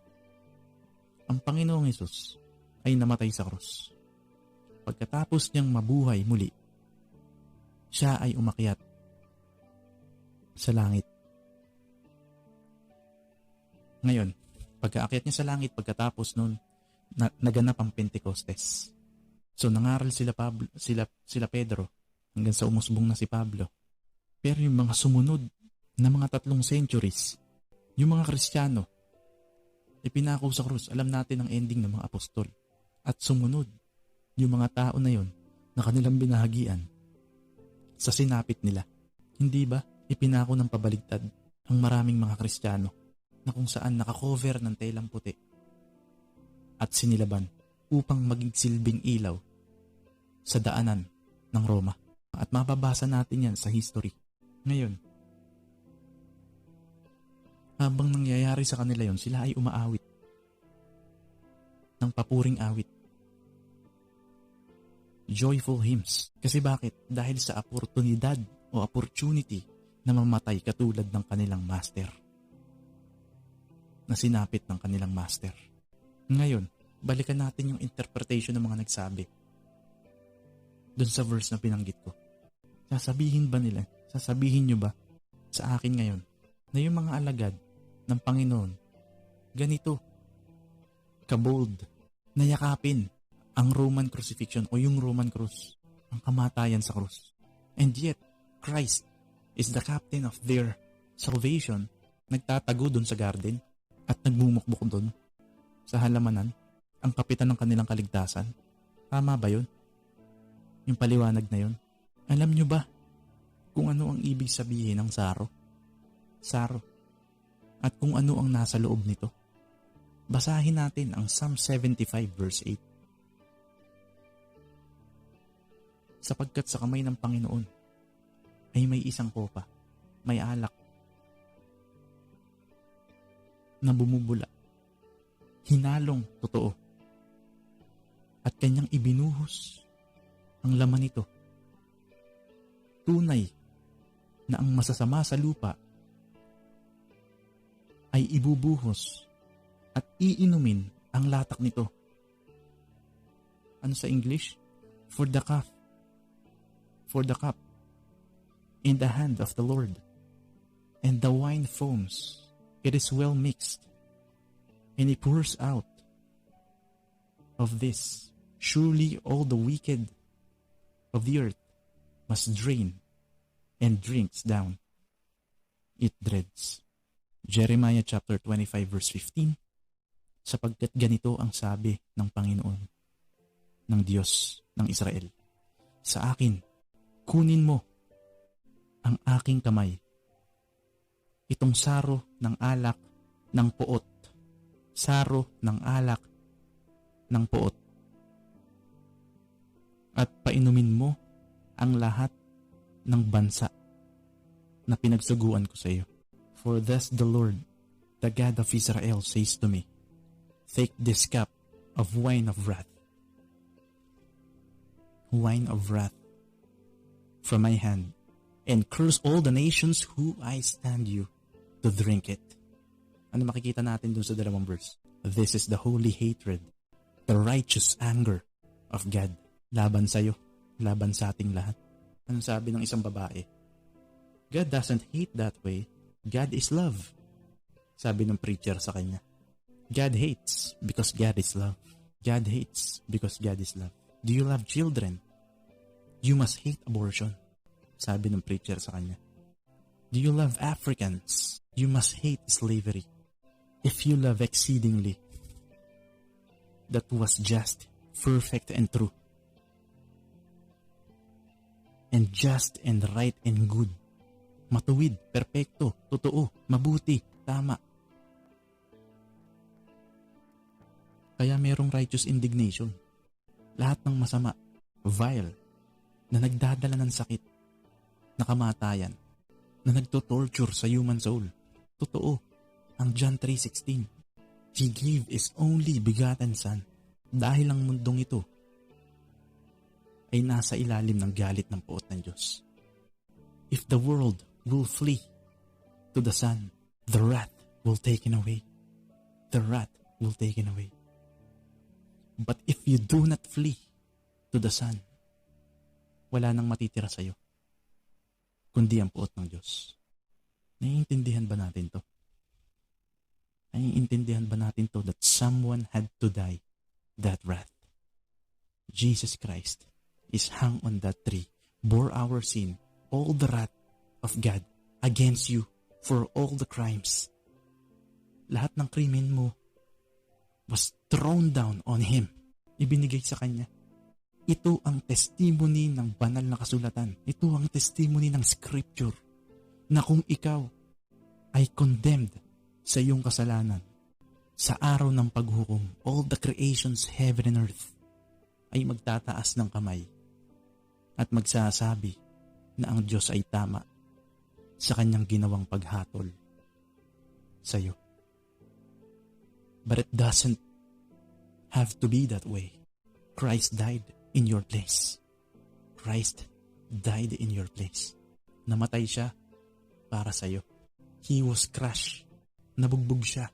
Ang Panginoong Hesus ay namatay sa krus. Pagkatapos niyang mabuhay muli, siya ay umakyat sa langit. Ngayon, pagkaakyat niya sa langit, pagkatapos nun, naganap ang Pentecostes. So nangaral sila Pedro hanggang sa umusbong na si Pablo. Pero yung mga sumunod na mga 3 centuries, yung mga Kristiyano, ipinako sa krus, alam natin ang ending ng mga apostol. At sumunod yung mga tao na yon na kanilang binahagian sa sinapit nila. Hindi ba ipinako ng pabaligtad ang maraming mga Kristiyano na kung saan nakakover ng telang puti at sinilaban upang maging silbing ilaw sa daanan ng Roma. At mababasa natin yan sa history. Ngayon, habang nangyayari sa kanila yon, sila ay umaawit ng papuring awit. Joyful hymns. Kasi bakit? Dahil sa oportunidad o opportunity na mamatay katulad ng kanilang master. Na sinapit ng kanilang master. Ngayon, balikan natin yung interpretation ng mga nagsabi. Doon sa verse na binanggit ko. Sasabihin nyo ba sa akin ngayon na yung mga alagad ng Panginoon ganito kabold na yakapin ang Roman crucifixion o yung Roman cross, ang kamatayan sa cross. And yet, Christ is the captain of their salvation, nagtatago doon sa garden at nagmumukbok doon sa halamanan, ang kapitan ng kanilang kaligtasan. Tama ba yun? Yung paliwanag na yun? Alam nyo ba kung ano ang ibig sabihin ng saro? Saro. At kung ano ang nasa loob nito? Basahin natin ang Psalm 75 verse 8. Sapagkat sa kamay ng Panginoon ay may isang kopa, may alak na bumubula, hinalong totoo, at kanyang ibinuhos ang laman nito. Tunay na ang masasama sa lupa ay ibubuhos at iinumin ang latak nito. Ano sa English? For the cup in the hand of the Lord, and the wine foams. It is well mixed, and he pours out of this. Surely all the wicked of the earth must drain and drinks down. It dreads. Jeremiah chapter 25 verse 15. Sapagkat ganito ang sabi ng Panginoon, ng Diyos ng Israel. Sa akin, kunin mo ang aking kamay, itong saro ng alak ng puot, saro ng alak ng puot, at painumin mo ang lahat ng bansa na pinagsuguan ko sa iyo. For thus the Lord, the God of Israel, says to me, take this cup of wine of wrath from my hand, and curse all the nations who I stand you to drink it. Ano makikita natin dun sa dalawang verse? This is the holy hatred, the righteous anger of God. Laban sa'yo, laban sa ating lahat. Anong sabi ng isang babae? God doesn't hate that way. God is love. Sabi ng preacher sa kanya. God hates because God is love. God hates because God is love. Do you love children? You must hate abortion. Sabi ng preacher sa kanya. Do you love Africans? You must hate slavery. If you love exceedingly, that was just, perfect, and true, and just, and right, and good, matuwid, perpekto, totoo, mabuti, tama. Kaya merong righteous indignation. Lahat ng masama, vile, na nagdadala ng sakit, na kamatayan, na nagto-torture sa human soul. Totoo, ang John 3:16. He gave His only begotten Son dahil ang mundong ito ay nasa ilalim ng galit ng puot ng Diyos. If the world will flee to the Son, the wrath will taken away. The wrath will taken away. But if you do not flee to the Son, wala nang matitira sa iyo, kundi ang puot ng Diyos. Naiintindihan ba natin to? Naiintindihan ba natin to that someone had to die that wrath? Jesus Christ is hung on that tree, bore our sin, all the wrath of God against you for all the crimes. Lahat ng krimen mo was thrown down on Him. Ibinigay sa Kanya. Ito ang testimony ng banal na kasulatan. Ito ang testimony ng scripture na kung ikaw ay condemned sa iyong kasalanan, sa araw ng paghukom, all the creations, heaven and earth, ay magtataas ng kamay at magsasabi na ang Diyos ay tama sa Kanyang ginawang paghatol sa iyo. But it doesn't have to be that way. Christ died in your place. Christ died in your place. Namatay siya para sa iyo. He was crushed. Nabugbog siya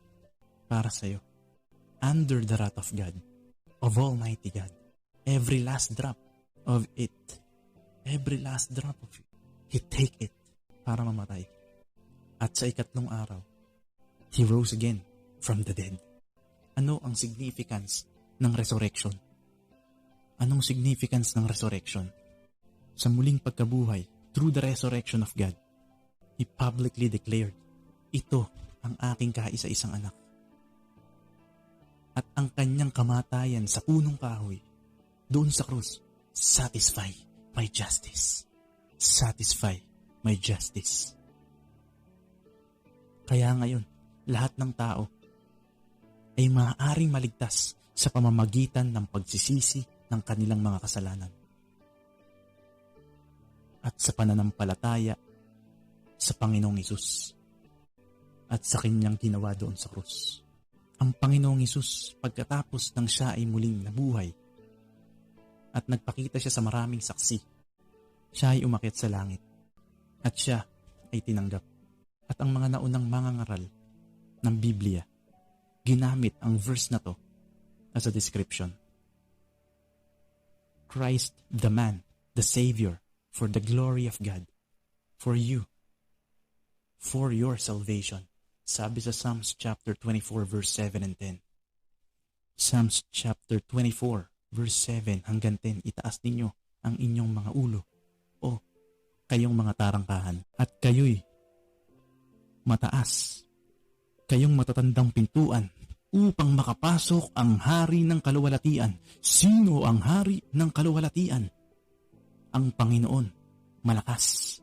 para sa iyo. Under the wrath of God, of Almighty God. Every last drop of it. Every last drop of it. He take it para mamatay. At sa ikatlong araw, He rose again from the dead. Ano ang significance ng resurrection? Anong significance ng resurrection? Sa muling pagkabuhay, through the resurrection of God, He publicly declared, ito ang aking kaisa-isang anak. At ang kanyang kamatayan sa punong kahoy, doon sa krus, satisfy my justice. Satisfy my justice. Kaya ngayon, lahat ng tao ay maaaring maligtas sa pamamagitan ng pagsisisi ng kanilang mga kasalanan at sa pananampalataya sa Panginoong Hesus at sa Kanyang ginawa doon sa krus. Ang Panginoong Hesus, pagkatapos ng siya ay muling nabuhay at nagpakita siya sa maraming saksi, siya ay umakyat sa langit at siya ay tinanggap. At ang mga naunang mangangaral ng Biblia, ginamit ang verse na to as a description. Christ the man, the Savior, for the glory of God, for you, for your salvation. Sabi sa Psalms chapter 24 verse 7 and 10. Psalms chapter 24 verse 7 hanggang 10, itaas ninyo ang inyong mga ulo o kayong mga tarangkahan at kayo'y mataas, kayong matatandang pintuan upang makapasok ang hari ng kaluwalhatian. Sino ang hari ng kaluwalhatian? Ang Panginoon, malakas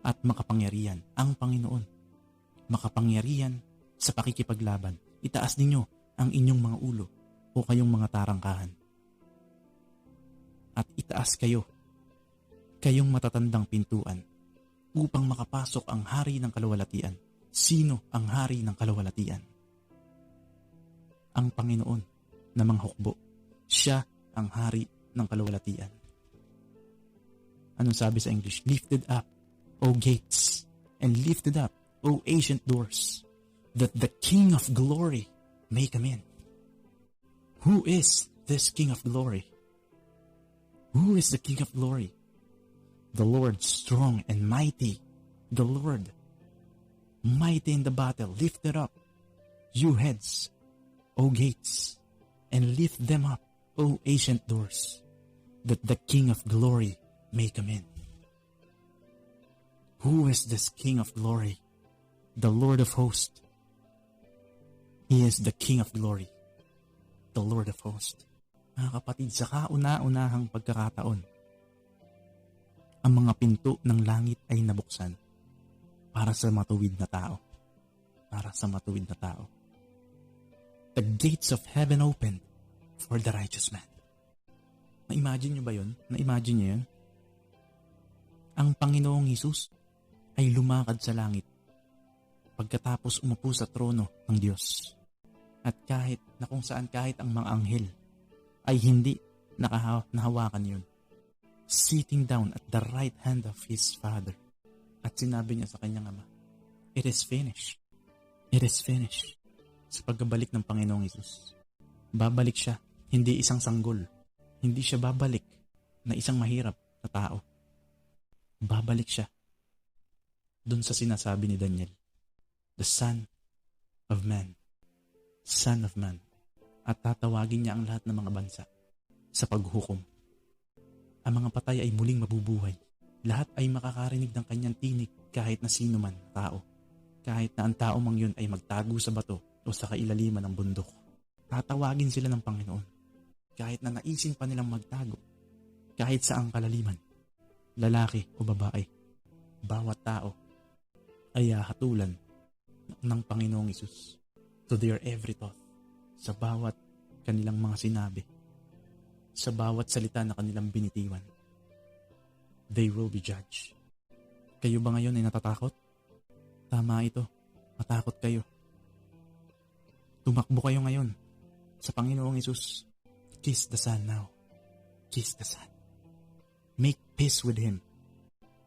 at makapangyarihan. Ang Panginoon, makapangyarihan sa pakikipaglaban. Itaas ninyo ang inyong mga ulo o kayong mga tarangkahan. at itaas kayo, kayong matatandang pintuan, upang makapasok ang hari ng kaluwalhatian. Sino ang hari ng kaluwalhatian? Ang Panginoon na manghukbo. Siya ang hari ng kaluwalhatian. Anong sabi sa English? Lifted up, O gates, and lifted up, O ancient doors, that the King of glory may come in. Who is this King of glory? Who is the King of glory? The Lord strong and mighty, the Lord mighty in the battle. Lifted up, you heads, O gates, and lift them up, O ancient doors, that the King of glory may come in. Who is this King of glory? The Lord of hosts. He is the King of glory, the Lord of hosts. Mga kapatid, sa kauna-unahang pagkakataon, ang mga pinto ng langit ay nabuksan para sa matuwid na tao. Para sa matuwid na tao. The gates of heaven opened for the righteous man. Na-imagine nyo ba yun? Na-imagine nyo yun? Ang Panginoong Hesus ay lumakad sa langit pagkatapos umupo sa trono ng Diyos. At kahit na kung saan kahit ang mga anghel ay hindi nahawakan yun. Sitting down at the right hand of His Father. At sinabi niya sa kanyang Ama, it is finished. It is finished. Sa pagbabalik ng Panginoong Hesus, babalik siya, hindi isang sanggol. Hindi siya babalik na isang mahirap na tao. Babalik siya dun sa sinasabi ni Daniel, the Son of Man. Son of Man. At tatawagin niya ang lahat ng mga bansa sa paghukom. Ang mga patay ay muling mabubuhay. Lahat ay makakarinig ng kanyang tinig kahit na sino man tao. Kahit na ang tao mang yun ay magtago sa bato o sa kailaliman ng bundok. Tatawagin sila ng Panginoon. Kahit na naisin pa nilang magtago. Kahit sa ang kalaliman. Lalaki o babae. Bawat tao ay hatulan ng Panginoong Hesus to their every thought. Sa bawat kanilang mga sinabi. Sa bawat salita na kanilang binitiwan. They will be judged. Kayo ba ngayon ay natatakot? Tama ito. Matakot kayo. Tumakbo kayo ngayon sa Panginoong Hesus. Kiss the Son now. Kiss the Son. Make peace with Him.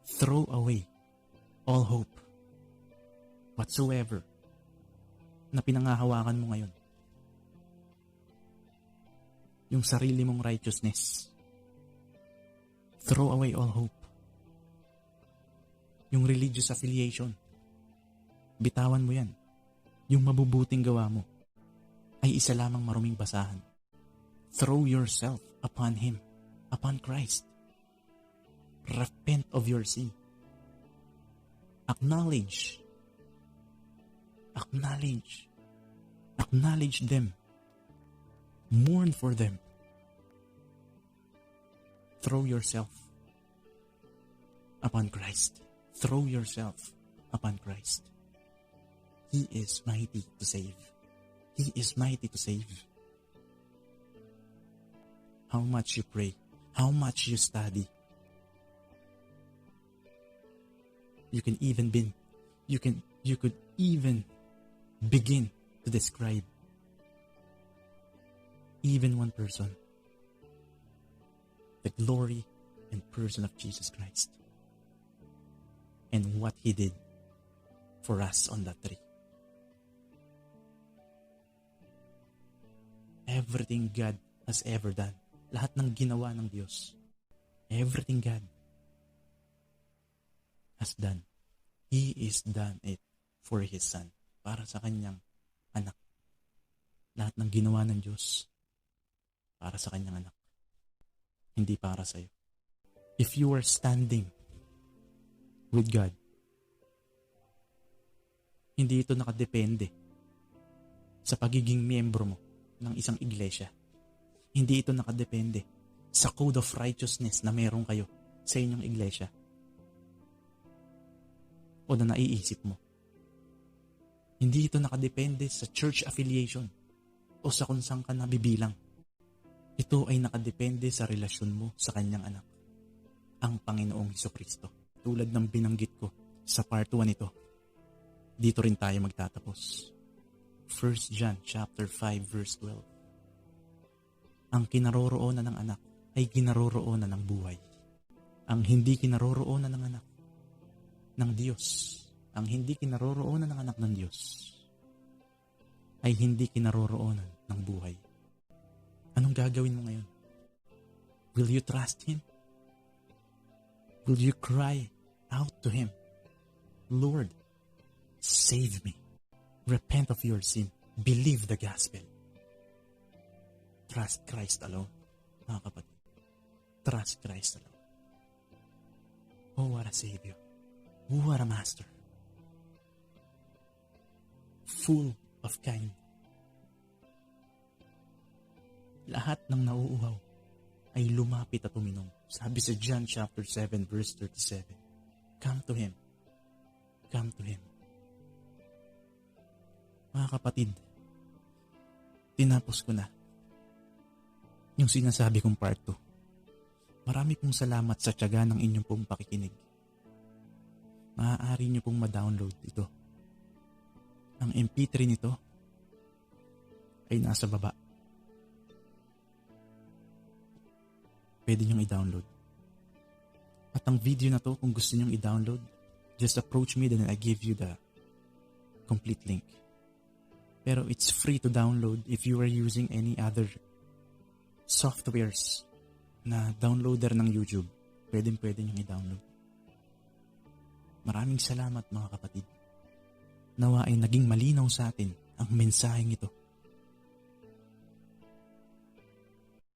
Throw away all hope whatsoever na pinangahawakan mo ngayon. Yung sarili mong righteousness. Throw away all hope. Yung religious affiliation. Bitawan mo yan. Yung mabubuting gawa mo ay isa lamang maruming basahan. Throw yourself upon Him, upon Christ. Repent of your sin. Acknowledge them. Mourn for them. Throw yourself upon Christ. Throw yourself upon Christ. He is mighty to save. He is mighty to save. How much you pray, how much you study. You could even begin to describe even one person, the glory and person of Jesus Christ, and what He did for us on that tree. Everything God has ever done, lahat ng ginawa ng Diyos, everything God has done, He is done it for His Son, para sa kanyang anak. Lahat ng ginawa ng Diyos para sa kanyang anak, hindi para sa iyo. If you are standing with God, hindi ito nakadepende sa pagiging miyembro mo ng isang iglesia. Hindi ito nakadepende sa code of righteousness na meron kayo sa inyong iglesia o na naiisip mo. Hindi ito nakadepende sa church affiliation o sa kung saan ka nabibilang. Ito ay nakadepende sa relasyon mo sa kanyang anak, ang Panginoong Hesukristo. Tulad ng binanggit ko sa part 1 nito, dito rin tayo magtatapos. 1 John chapter 5 verse 12. Ang kinaroroonan ng anak ay kinaroroonan ng buhay. Ang hindi kinaroroonan ng anak ng Diyos, ang hindi kinaroroonan ng anak ng Diyos, ay hindi kinaroroonan ng buhay. Anong gagawin mo ngayon? Will you trust Him? Will you cry out to Him? Lord, save me. Repent of your sin. Believe the gospel. Trust Christ alone, mga kapatid. Trust Christ alone. Oh, what a Savior. What a Master. Full of kindness. Lahat ng nauuhaw ay lumapit at uminom. Sabi sa John chapter 7 verse 37, come to Him. Come to Him. Mga kapatid, tinapos ko na yung sinasabi kong part 2. Marami pong salamat sa tiyaga ng inyong pong pakikinig. Maaari nyo pong ma-download ito. Ang MP3 nito ay nasa baba. Pwede nyong i-download. At ang video na to, kung gusto nyong i-download, just approach me, then I give you the complete link. Pero it's free to download if you are using any other softwares na downloader ng YouTube. Pwede nyong i-download. Maraming salamat mga kapatid. Nawa ay naging malinaw sa atin ang mensaheng ito